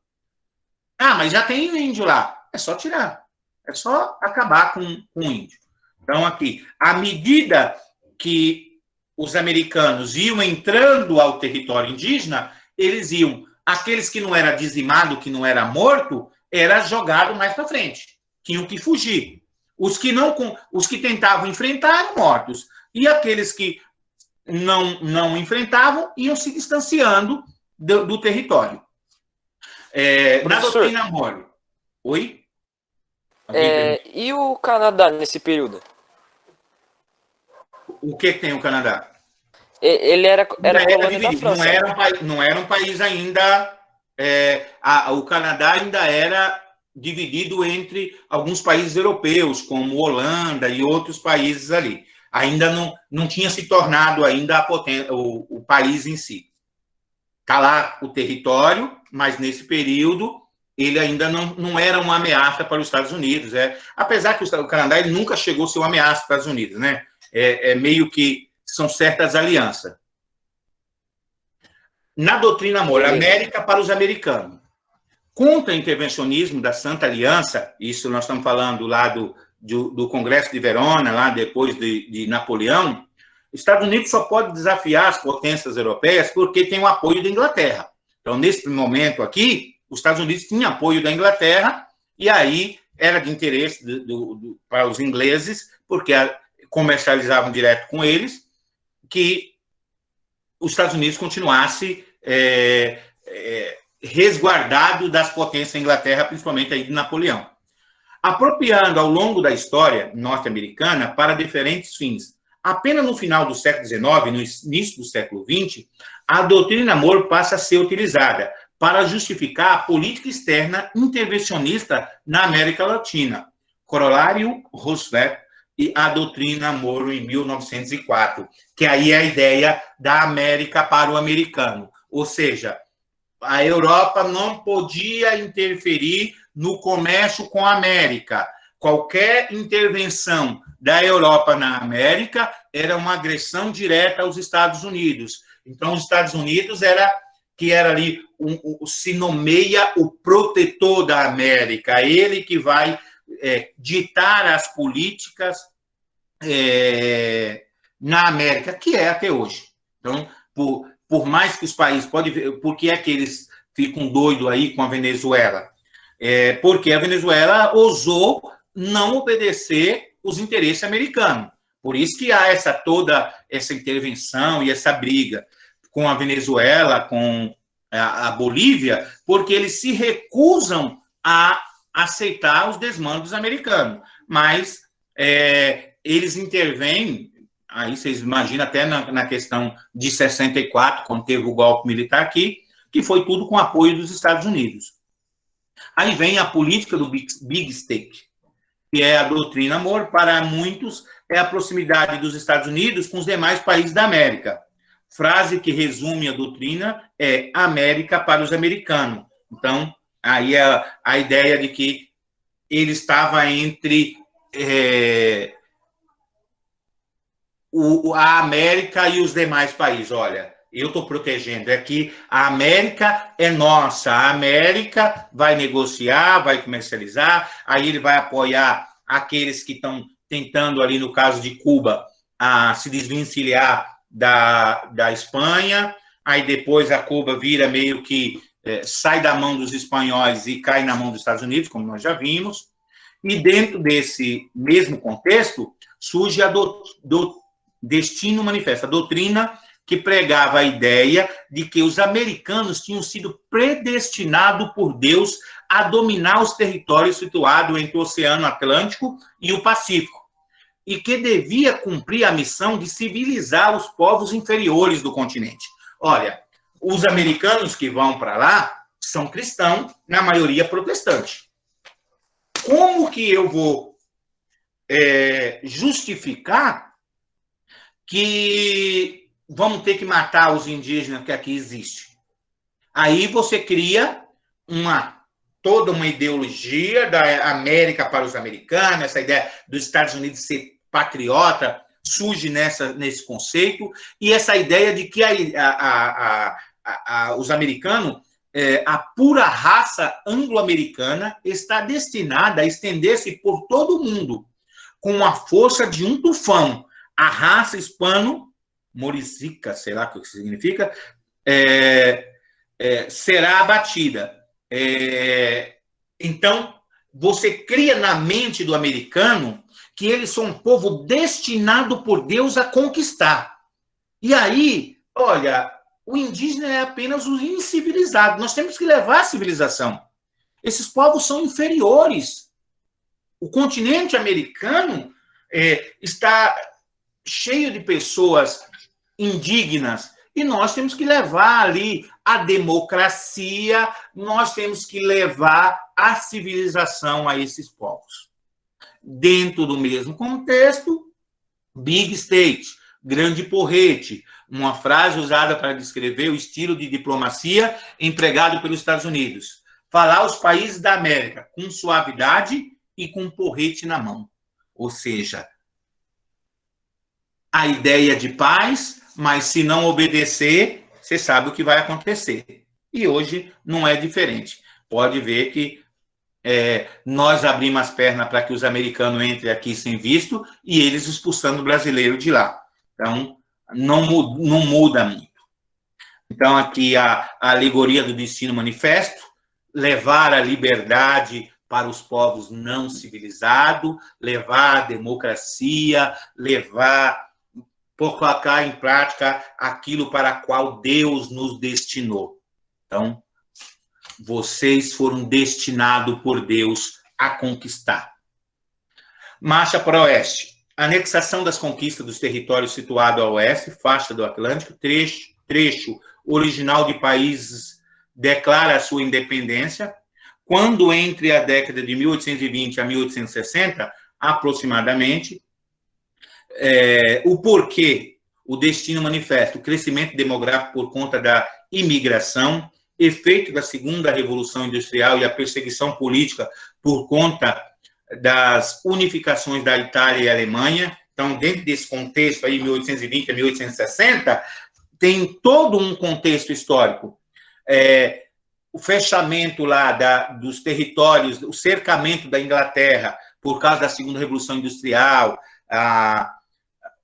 Mas já tem índio lá. É só tirar. É só acabar com o índio. Então, aqui, à medida que os americanos iam entrando ao território indígena, eles iam, aqueles que não era dizimado, que não era morto, era jogado mais para frente. Tinham que fugir. Os que tentavam enfrentar eram mortos. E aqueles que não enfrentavam iam se distanciando do território. Na doutrina Monroe. Oi? E o Canadá nesse período? O que tem o Canadá? Ele era colônia da França. Não era um país ainda... o Canadá ainda era dividido entre alguns países europeus, como Holanda e outros países ali. Ainda não tinha se tornado ainda o país em si. Está lá o território, mas nesse período ele ainda não era uma ameaça para os Estados Unidos. Apesar que o Canadá ele nunca chegou a ser uma ameaça para os Estados Unidos, né? Meio que são certas alianças. Na doutrina Monroe, América para os americanos. Contra o intervencionismo da Santa Aliança, isso nós estamos falando lá do Congresso de Verona, lá depois de Napoleão, os Estados Unidos só pode desafiar as potências europeias porque tem o apoio da Inglaterra. Então, nesse momento aqui, os Estados Unidos tinham apoio da Inglaterra, e aí era de interesse para os ingleses, porque comercializavam direto com eles, que os Estados Unidos continuasse resguardado das potências da Inglaterra, principalmente aí de Napoleão. Apropriando ao longo da história norte-americana para diferentes fins. apenas no final do século XIX, no início do século XX, a doutrina Monroe passa a ser utilizada para justificar a política externa intervencionista na América Latina. Corolário Roosevelt e a doutrina Monroe em 1904, que aí é a ideia da América para o americano. Ou seja, a Europa não podia interferir no comércio com a América. Qualquer intervenção da Europa na América era uma agressão direta aos Estados Unidos. Então, os Estados Unidos era ali, se nomeia o protetor da América, ele que vai ditar as políticas na América, que é até hoje. Então, por mais que os países podem ver, por que é que eles ficam doidos aí com a Venezuela? Porque a Venezuela ousou não obedecer os interesses americanos. Por isso que há toda essa intervenção e essa briga com a Venezuela, com a Bolívia, porque eles se recusam a aceitar os desmandos americanos. Mas eles intervêm, aí vocês imaginam até na questão de 64, quando teve o golpe militar aqui, que foi tudo com apoio dos Estados Unidos. Aí vem a política do Big State, que é a doutrina Monroe. Para muitos, é a proximidade dos Estados Unidos com os demais países da América. Frase que resume a doutrina é América para os americanos. Então, aí é a ideia de que ele estava entre a América e os demais países. Olha, eu estou protegendo, é que a América é nossa, a América vai negociar, vai comercializar, aí ele vai apoiar aqueles que estão tentando ali, no caso de Cuba, a se desvencilhar da Espanha, aí depois a Cuba vira meio que sai da mão dos espanhóis e cai na mão dos Estados Unidos, como nós já vimos, e dentro desse mesmo contexto surge Destino Manifesto, a doutrina que pregava a ideia de que os americanos tinham sido predestinados por Deus a dominar os territórios situados entre o Oceano Atlântico e o Pacífico, e que devia cumprir a missão de civilizar os povos inferiores do continente. Olha, os americanos que vão para lá são cristãos, na maioria protestante. Como que eu vou justificar que vamos ter que matar os indígenas que aqui existem? Aí você cria toda uma ideologia da América para os americanos, essa ideia dos Estados Unidos ser patriota, surge nesse conceito, e essa ideia de que os americanos, a pura raça anglo-americana, está destinada a estender-se por todo o mundo, com a força de um tufão. A raça hispano-morisca, sei lá o que significa, será abatida. Então, você cria na mente do americano que eles são um povo destinado por Deus a conquistar. E aí, olha, o indígena é apenas o incivilizado. Nós temos que levar a civilização. Esses povos são inferiores. O continente americano está cheio de pessoas indignas, e nós temos que levar ali a democracia, nós temos que levar a civilização a esses povos. Dentro do mesmo contexto, Big State, grande porrete, uma frase usada para descrever o estilo de diplomacia empregado pelos Estados Unidos. Falar aos países da América com suavidade e com porrete na mão. Ou seja, a ideia de paz, mas se não obedecer, você sabe o que vai acontecer. E hoje não é diferente. Pode ver que nós abrimos as pernas para que os americanos entrem aqui sem visto e eles expulsando o brasileiro de lá. Então, não muda muito. Então, aqui a alegoria do Destino Manifesto, levar a liberdade para os povos não civilizados, levar a democracia, por colocar em prática aquilo para o qual Deus nos destinou. Então, vocês foram destinados por Deus a conquistar. Marcha para o oeste. Anexação das conquistas dos territórios situados a oeste, faixa do Atlântico, trecho original de países declara a sua independência, quando entre a década de 1820 a 1860, aproximadamente, o porquê, o destino manifesto, o crescimento demográfico por conta da imigração, efeito da segunda revolução industrial e a perseguição política por conta das unificações da Itália e Alemanha. Então, dentro desse contexto aí, 1820 a 1860, tem todo um contexto histórico. O fechamento lá dos territórios, o cercamento da Inglaterra por causa da segunda revolução industrial,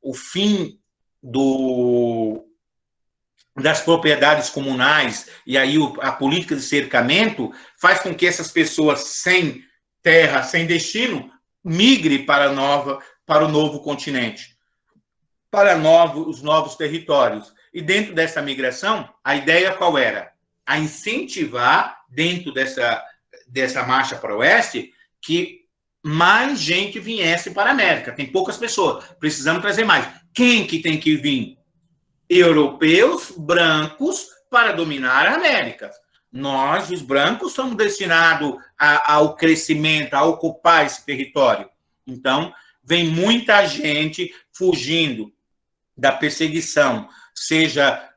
o fim das propriedades comunais, e aí a política de cercamento faz com que essas pessoas sem terra, sem destino, migre para o novo continente, para os novos territórios. E dentro dessa migração, a ideia qual era? A incentivar, dentro dessa marcha para o oeste, que mais gente viesse para a América. Tem poucas pessoas, precisamos trazer mais. Quem que tem que vir? Europeus, brancos, para dominar a América. Nós, os brancos, somos destinados ao crescimento, a ocupar esse território. Então, vem muita gente fugindo da perseguição, seja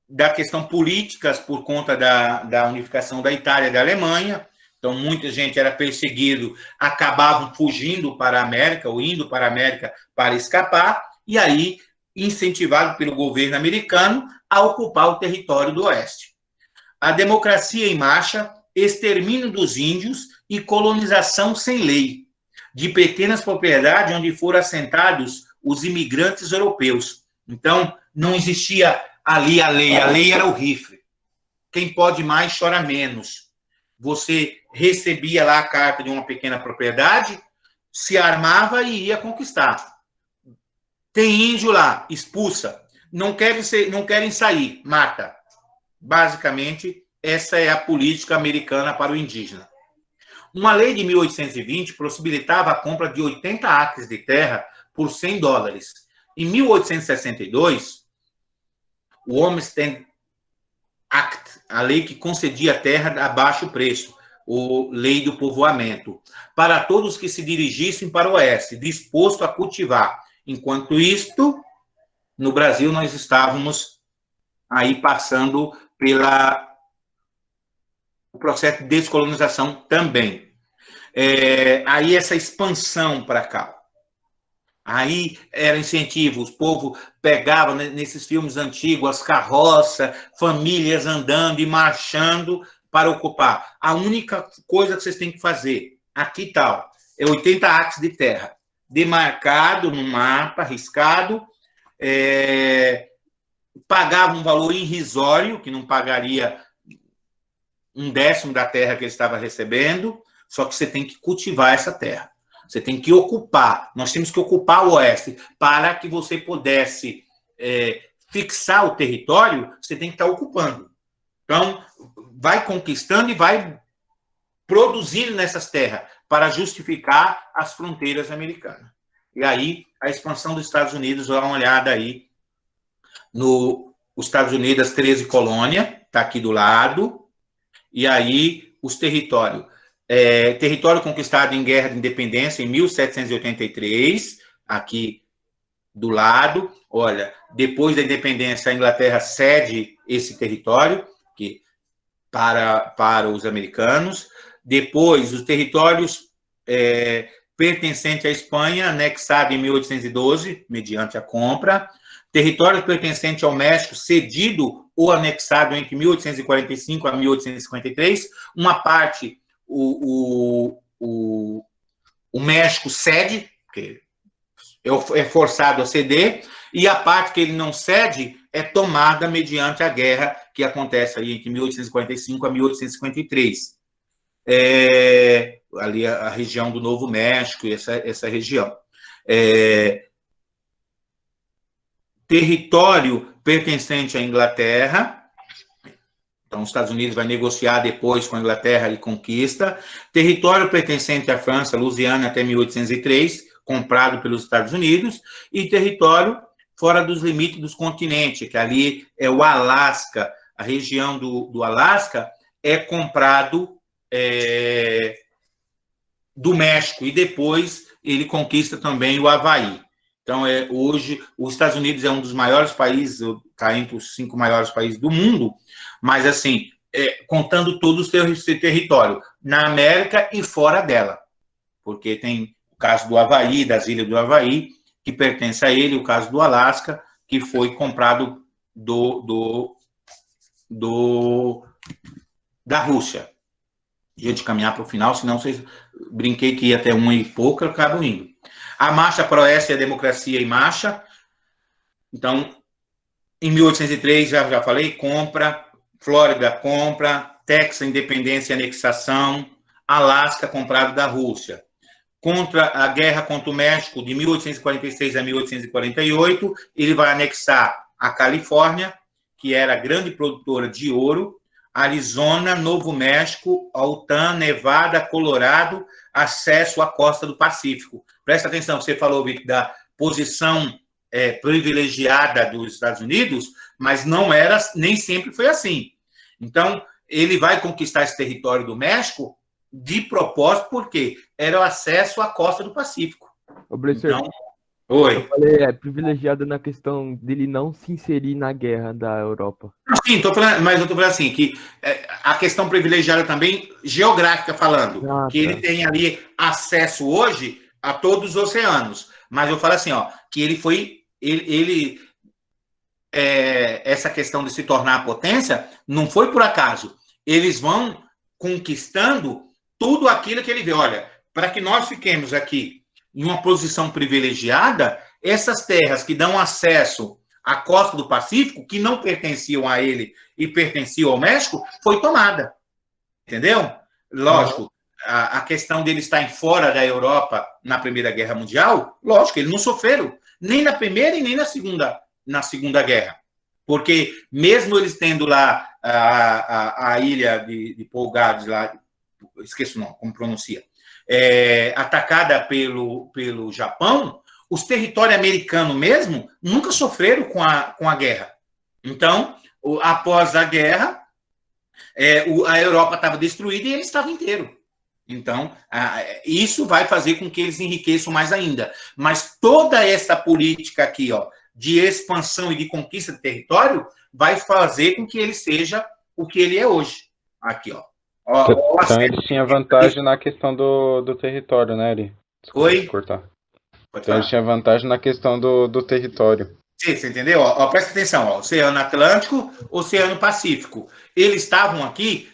da questão políticas por conta da unificação da Itália e da Alemanha. Então, muita gente era perseguido, acabavam fugindo para a América, ou indo para a América para escapar, e aí incentivado pelo governo americano a ocupar o território do oeste. A democracia em marcha, extermínio dos índios e colonização sem lei, de pequenas propriedades onde foram assentados os imigrantes europeus. Então, não existia ali a lei era o rifle. Quem pode mais, chora menos. Você recebia lá a carta de uma pequena propriedade, se armava e ia conquistar. Tem índio lá, expulsa. Não querem sair, mata. Basicamente, essa é a política americana para o indígena. Uma lei de 1820 possibilitava a compra de 80 acres de terra por $100. Em 1862, o Homestead Act, a lei que concedia terra a baixo preço, a lei do povoamento, para todos que se dirigissem para o oeste, disposto a cultivar. Enquanto isto, no Brasil, nós estávamos aí passando o processo de descolonização também. Aí essa expansão para cá. Aí era incentivo, os povos pegavam, nesses filmes antigos, as carroças, famílias andando e marchando para ocupar. A única coisa que vocês têm que fazer, aqui tal, é 80 acres de terra, demarcado no mapa, riscado, pagava um valor irrisório, que não pagaria 1/10 da terra que ele estava recebendo, só que você tem que cultivar essa terra. Você tem que ocupar. Nós temos que ocupar o oeste. Para que você pudesse fixar o território, você tem que estar ocupando. Então, vai conquistando e vai produzindo nessas terras para justificar as fronteiras americanas. E aí, a expansão dos Estados Unidos, dá uma olhada aí nos Estados Unidos, as 13 colônias, está aqui do lado, e aí os territórios. Território conquistado em Guerra de Independência, em 1783, aqui do lado. Olha, depois da independência, a Inglaterra cede esse território para os americanos. Depois, os territórios pertencentes à Espanha, anexado em 1812, mediante a compra. Território pertencente ao México, cedido ou anexado entre 1845 a 1853. Uma parte o México cede, porque é forçado a ceder, e a parte que ele não cede é tomada mediante a guerra que acontece aí entre 1845 a 1853. Ali a região do Novo México, essa região. Território pertencente à Inglaterra. Então, os Estados Unidos vai negociar depois com a Inglaterra e conquista. Território pertencente à França, Louisiana, até 1803, comprado pelos Estados Unidos, e território fora dos limites dos continentes, que ali é o Alasca, a região do Alasca é comprado do México, e depois ele conquista também o Havaí. Então, hoje, os Estados Unidos é um dos maiores países, está entre os 5 maiores países do mundo, mas, assim, contando todos os seus territórios, na América e fora dela, porque tem o caso do Havaí, das ilhas do Havaí, que pertence a ele, o caso do Alasca, que foi comprado da Rússia. Dia de caminhar para o final, senão vocês brinquei que ia até 1 e pouco, eu acabo indo. A Marcha para o Oeste é a Democracia em Marcha. Então, em 1803, já falei, compra, Flórida compra, Texas, independência e anexação, Alasca comprado da Rússia. Contra a guerra contra o México, de 1846 a 1848, ele vai anexar a Califórnia, que era grande produtora de ouro, Arizona, Novo México, Utah, Nevada, Colorado, acesso à costa do Pacífico. Presta atenção, você falou, Vitor, da posição privilegiada dos Estados Unidos, mas não era, nem sempre foi assim. Então, ele vai conquistar esse território do México de propósito, porque era o acesso à costa do Pacífico. Então, oi. Eu falei, privilegiado na questão dele não se inserir na guerra da Europa. Sim, mas eu estou falando assim, que a questão privilegiada também, geográfica falando, que ele tem ali acesso hoje a todos os oceanos. Mas eu falo assim, que ele foi, essa questão de se tornar potência, não foi por acaso. Eles vão conquistando tudo aquilo que ele vê. Olha, para que nós fiquemos aqui em uma posição privilegiada, essas terras que dão acesso à costa do Pacífico, que não pertenciam a ele e pertenciam ao México, foi tomada. Entendeu? Lógico, a questão dele estar fora da Europa na Primeira Guerra Mundial, lógico, eles não sofreram, nem na Primeira e nem na Segunda Guerra. Porque mesmo eles tendo lá a ilha de Paul Gades, lá, esqueço o nome, como pronuncia, atacada pelo Japão, os territórios americanos mesmo nunca sofreram com a guerra. Então, após a guerra, a Europa estava destruída e eles estavam inteiros. Então, isso vai fazer com que eles enriqueçam mais ainda. Mas toda essa política aqui, de expansão e de conquista de território, vai fazer com que ele seja o que ele é hoje. Aqui, Então eles tinham vantagem na questão do território, né, Eri? Desculpa Oi? cortar. Pode Então eles tinham vantagem na questão do território. Sim, você entendeu? Presta atenção, Oceano Atlântico, Oceano Pacífico. Eles estavam aqui,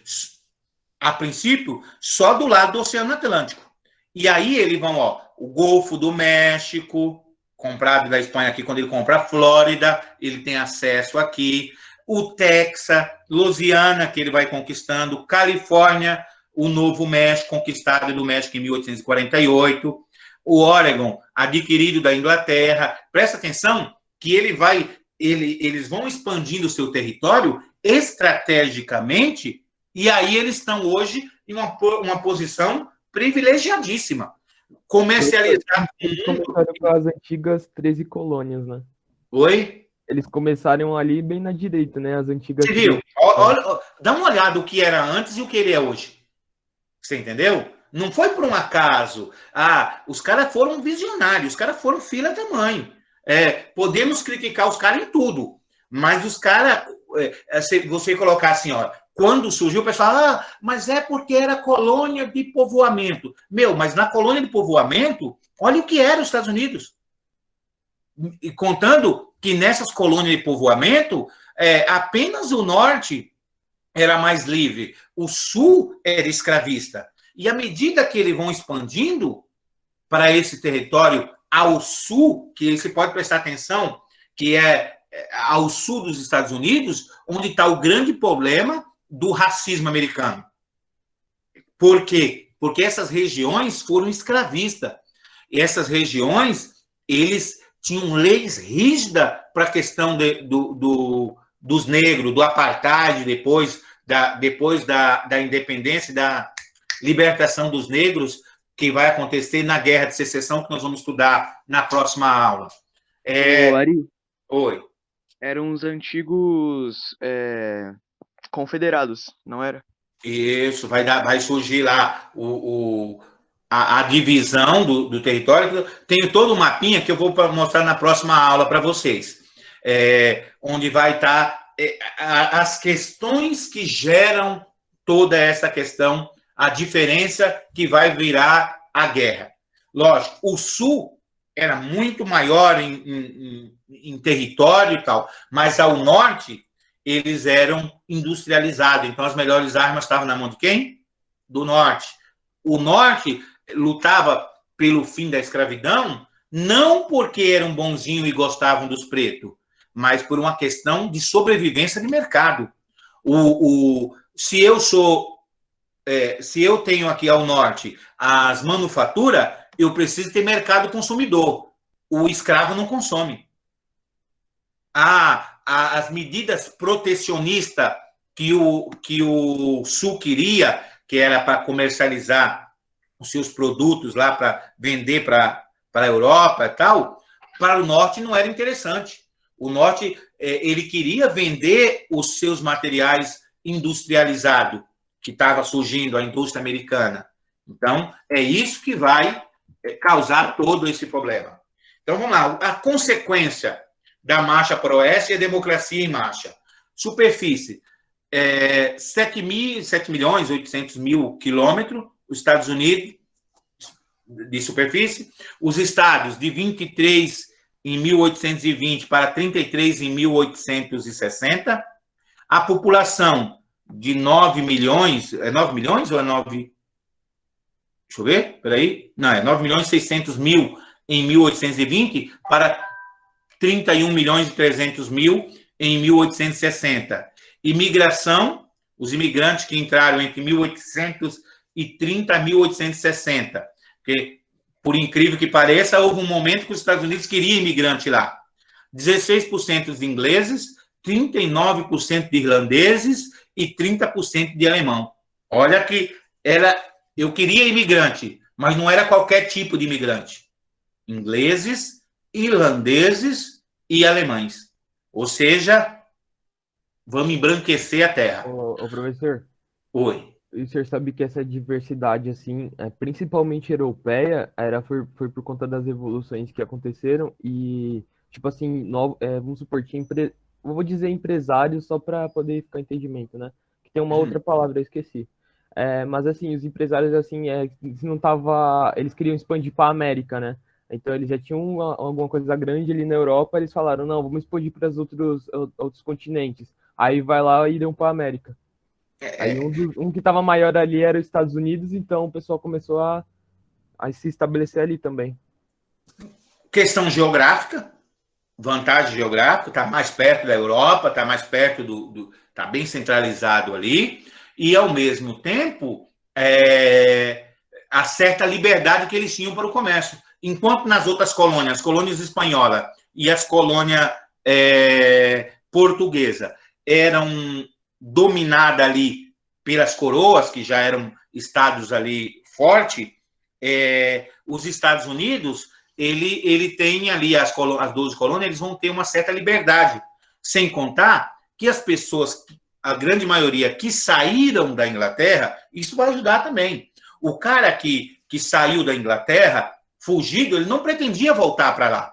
a princípio, só do lado do Oceano Atlântico. E aí eles vão, o Golfo do México, comprado da Espanha aqui, quando ele compra a Flórida, ele tem acesso aqui. O Texas, Louisiana, que ele vai conquistando, Califórnia, o Novo México, conquistado do México em 1848, o Oregon, adquirido da Inglaterra. Presta atenção que eles vão expandindo o seu território estrategicamente, e aí eles estão hoje em uma posição privilegiadíssima. Comercializar Eles começaram com as antigas 13 colônias, né? Oi? Eles começaram ali bem na direita, né? As antigas. Você viu? Dá uma olhada o que era antes e o que ele é hoje. Você entendeu? Não foi por um acaso. Os caras foram visionários, os caras foram filha da mãe. Podemos criticar os caras em tudo, mas os caras, se você colocar assim, quando surgiu, o pessoal, mas é porque era colônia de povoamento. Mas na colônia de povoamento, olha o que era os Estados Unidos. E contando que nessas colônias de povoamento, apenas o norte era mais livre, o sul era escravista. E à medida que eles vão expandindo para esse território ao sul, que você pode prestar atenção, que é ao sul dos Estados Unidos, onde está o grande problema do racismo americano. Por quê? Porque essas regiões foram escravistas. E essas regiões, eles tinham leis rígidas para a questão dos negros, do apartheid, depois da independência, da libertação dos negros, que vai acontecer na Guerra de Secessão, que nós vamos estudar na próxima aula. Ari, Oi. eram os antigos confederados, não era? Isso, vai surgir lá a divisão do território. Tenho todo um mapinha que eu vou mostrar na próxima aula para vocês, onde vai estar as questões que geram toda essa questão, a diferença que vai virar a guerra. Lógico, o Sul era muito maior em território e tal, mas ao Norte eles eram industrializados, então as melhores armas estavam na mão de quem? Do Norte. O Norte lutava pelo fim da escravidão, não porque eram bonzinhos e gostavam dos pretos, mas por uma questão de sobrevivência de mercado. Se eu tenho aqui ao Norte as manufaturas, eu preciso ter mercado consumidor. O escravo não consome. As medidas protecionistas que o Sul queria, que era para comercializar os seus produtos lá, para vender para a Europa e tal, para o Norte não era interessante. O Norte, ele queria vender os seus materiais industrializados, que estava surgindo, a indústria americana. Então, é isso que vai causar todo esse problema. Então, vamos lá. A consequência da marcha para o oeste é a democracia em marcha. Superfície, 7.800.000 quilômetros, os Estados Unidos de superfície, os estados de 23 em 1820 para 33 em 1860, a população de 9 milhões, é 9 milhões ou é 9? Deixa eu ver, peraí. Não, é 9.600.000 em 1820 para 31.300.000 em 1860. Imigração, os imigrantes que entraram entre 1830 e 1860. Porque, por incrível que pareça, houve um momento que os Estados Unidos queriam imigrante lá. 16% de ingleses, 39% de irlandeses e 30% de alemão. Olha que eu queria imigrante, mas não era qualquer tipo de imigrante. Ingleses, irlandeses e alemães. Ou seja, vamos embranquecer a terra. Ô professor. Oi. E o senhor sabe que essa diversidade, assim, principalmente europeia, foi por conta das evoluções que aconteceram e, tipo assim, vamos supor, vou dizer empresários só para poder ficar entendimento, né? Que tem uma outra palavra, eu esqueci. Mas, assim, os empresários, assim, eles queriam expandir para a América, né? Então, eles já tinham alguma coisa grande ali na Europa, eles falaram, não, vamos expandir para os outros continentes. Aí vai lá e deu para a América. Aí um que estava maior ali era os Estados Unidos, então o pessoal começou a se estabelecer ali também. Questão geográfica, vantagem geográfica, está mais perto da Europa, está mais perto está bem centralizado ali, e ao mesmo tempo a certa liberdade que eles tinham para o comércio. Enquanto nas outras colônias, as colônias espanholas e as colônias portuguesas eram dominadas ali pelas coroas, que já eram estados ali fortes, os Estados Unidos, ele tem ali as 12 colônias, eles vão ter uma certa liberdade, sem contar que as pessoas, a grande maioria que saíram da Inglaterra, isso vai ajudar também. O cara que saiu da Inglaterra, fugido, ele não pretendia voltar para lá.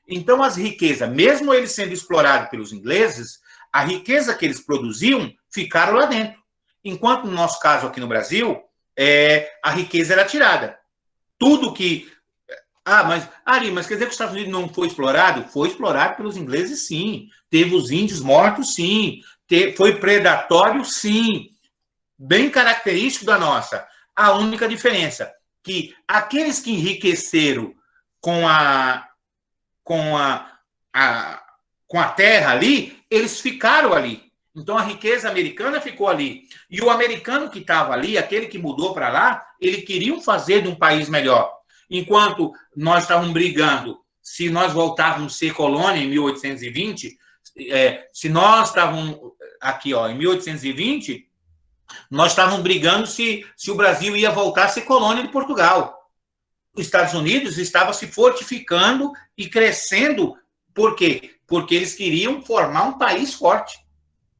Então, as riquezas, mesmo eles sendo explorados pelos ingleses, a riqueza que eles produziam ficaram lá dentro. Enquanto, no nosso caso aqui no Brasil, a riqueza era tirada. Tudo que... mas quer dizer que os Estados Unidos não foi explorado? Foi explorado pelos ingleses, sim. Teve os índios mortos, sim. Foi predatório, sim. Bem característico da nossa. A única diferença, que aqueles que enriqueceram com a terra ali, eles ficaram ali. Então, a riqueza americana ficou ali. E o americano que estava ali, aquele que mudou para lá, ele queria fazer de um país melhor. Enquanto nós estávamos brigando, se nós voltávamos a ser colônia em 1820, se nós estávamos aqui, em 1820, nós estávamos brigando se o Brasil ia voltar a ser colônia de Portugal. os Estados Unidos estava se fortificando e crescendo. Por quê? Porque eles queriam formar um país forte.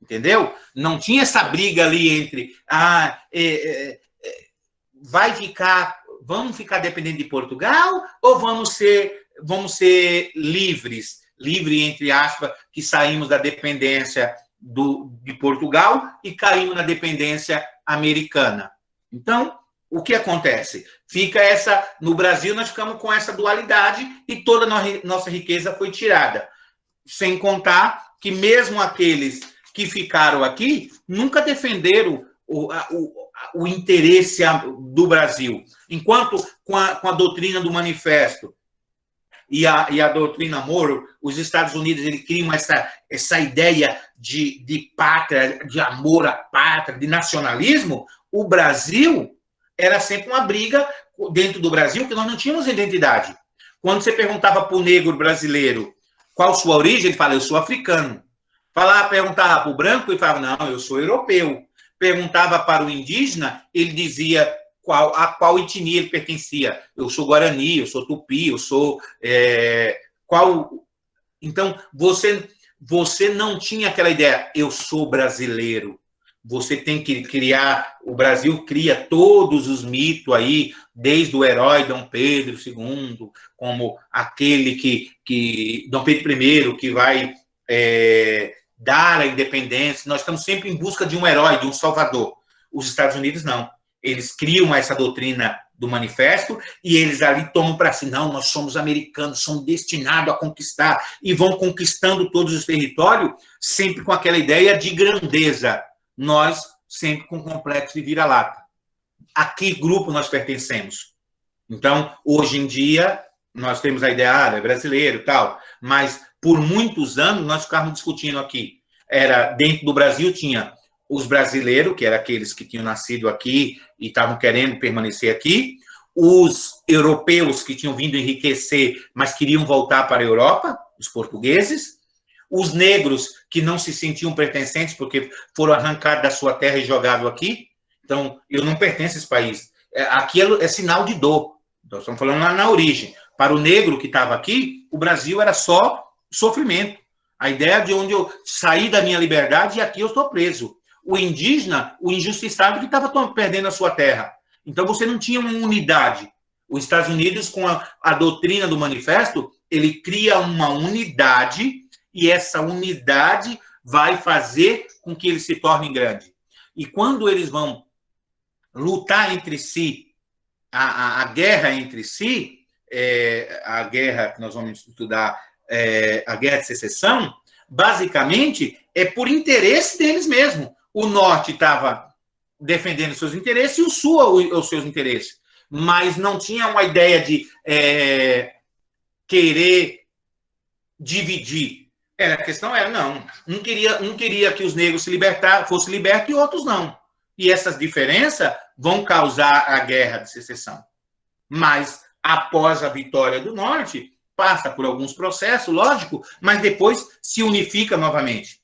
Entendeu? Não tinha essa briga ali entre vamos ficar dependendo de Portugal ou vamos ser livre, entre aspas, que saímos da dependência de Portugal e caímos na dependência americana. Então, o que acontece? No Brasil, nós ficamos com essa dualidade e toda a nossa riqueza foi tirada. Sem contar que mesmo aqueles que ficaram aqui nunca defenderam o interesse do Brasil. Enquanto com a doutrina do Manifesto e a doutrina Moro, os Estados Unidos eles criam essa ideia de pátria, de amor à pátria, de nacionalismo. O Brasil era sempre uma briga dentro do Brasil, que nós não tínhamos identidade. Quando você perguntava para o negro brasileiro qual sua origem, ele fala, eu sou africano. Perguntava para o branco, ele falava, não, eu sou europeu. Perguntava para o indígena, ele dizia a qual etnia ele pertencia. Eu sou Guarani, eu sou Tupi, eu sou... Então, você não tinha aquela ideia, eu sou brasileiro. Você tem que criar... O Brasil cria todos os mitos aí, desde o herói Dom Pedro II, como aquele que Dom Pedro I, que vai... dar a independência, nós estamos sempre em busca de um herói, de um salvador. Os Estados Unidos não. Eles criam essa doutrina do Manifesto e eles ali tomam para si, não, nós somos americanos, somos destinados a conquistar e vão conquistando todos os territórios, sempre com aquela ideia de grandeza. Nós sempre com complexo de vira-lata. A que grupo nós pertencemos? Então, hoje em dia, nós temos a ideia, é brasileiro e tal, mas por muitos anos nós ficávamos discutindo aqui. Dentro do Brasil tinha os brasileiros, que eram aqueles que tinham nascido aqui e estavam querendo permanecer aqui, os europeus que tinham vindo enriquecer, mas queriam voltar para a Europa, os portugueses, os negros que não se sentiam pertencentes porque foram arrancados da sua terra e jogados aqui. Então, eu não pertenço a esse país. Aqui é sinal de dor. Nós estamos falando lá na origem. Para o negro que estava aqui, o Brasil era só sofrimento. A ideia de onde eu saí da minha liberdade e aqui eu estou preso. O indígena, o injustiçado que estava perdendo a sua terra. Então, você não tinha uma unidade. Os Estados Unidos, com a doutrina do Manifesto, ele cria uma unidade e essa unidade vai fazer com que eles se tornem grandes. E quando eles vão lutar entre si, a guerra entre si, a guerra que nós vamos estudar, a guerra de secessão, basicamente é por interesse deles mesmos. O norte estava defendendo seus interesses e o sul os seus interesses. Mas não tinha uma ideia de querer dividir. A questão era, não queria que os negros fossem libertos e outros não. E essas diferenças vão causar a guerra de secessão. Mas, após a vitória do norte, passa por alguns processos, lógico, mas depois se unifica novamente.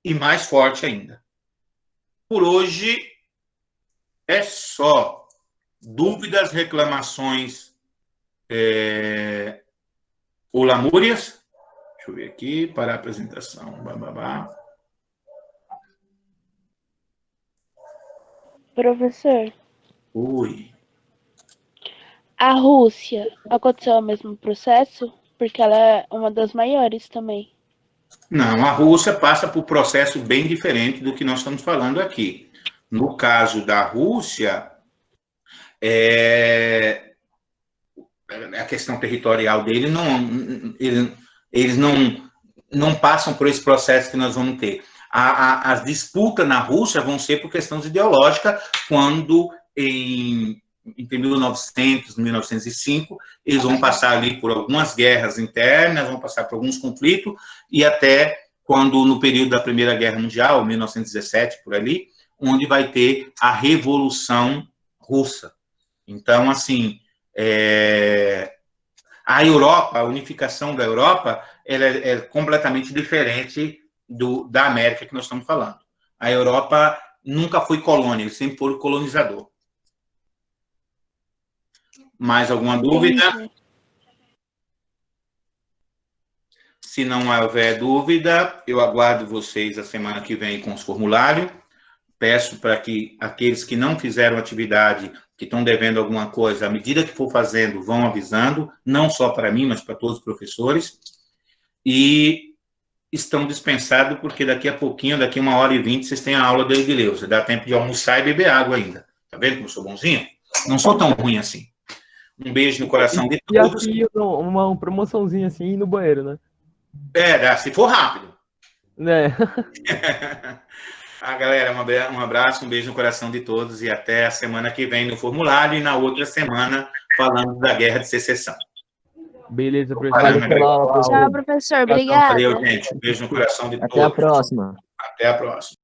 E mais forte ainda. Por hoje, é só. Dúvidas, reclamações ou lamúrias? Deixa eu ver aqui, para a apresentação. Professor. Oi. A Rússia, aconteceu o mesmo processo? Porque ela é uma das maiores também. Não, a Rússia passa por um processo bem diferente do que nós estamos falando aqui. No caso da Rússia, a questão territorial dele eles não passam por esse processo que nós vamos ter. As disputas na Rússia vão ser por questões ideológicas, quando em 1900, 1905, eles vão passar ali por algumas guerras internas, vão passar por alguns conflitos, e até quando, no período da Primeira Guerra Mundial, 1917, por ali, onde vai ter a Revolução Russa. Então, assim, a Europa, a unificação da Europa, ela é completamente diferente da América que nós estamos falando. A Europa nunca foi colônia, eles sempre foram colonizador. Mais alguma dúvida? Entendi. Se não houver dúvida, eu aguardo vocês a semana que vem com os formulários. Peço para que aqueles que não fizeram atividade, que estão devendo alguma coisa, à medida que for fazendo, vão avisando, não só para mim, mas para todos os professores. E estão dispensados, porque daqui a pouquinho, daqui 1h20, vocês têm a aula da Edileuza. Dá tempo de almoçar e beber água ainda. Tá vendo como eu sou bonzinho? Não sou tão ruim assim. Um beijo no coração de E todos. aqui, uma promoçãozinha assim no banheiro, né? Dá, se for rápido. Né? Galera, um abraço, um beijo no coração de todos e até a semana que vem no formulário e na outra semana falando da Guerra de Secessão. Beleza, professor. Tchau, professor. Obrigada. Valeu, gente. Um beijo no coração de todos. Até a próxima. Até a próxima.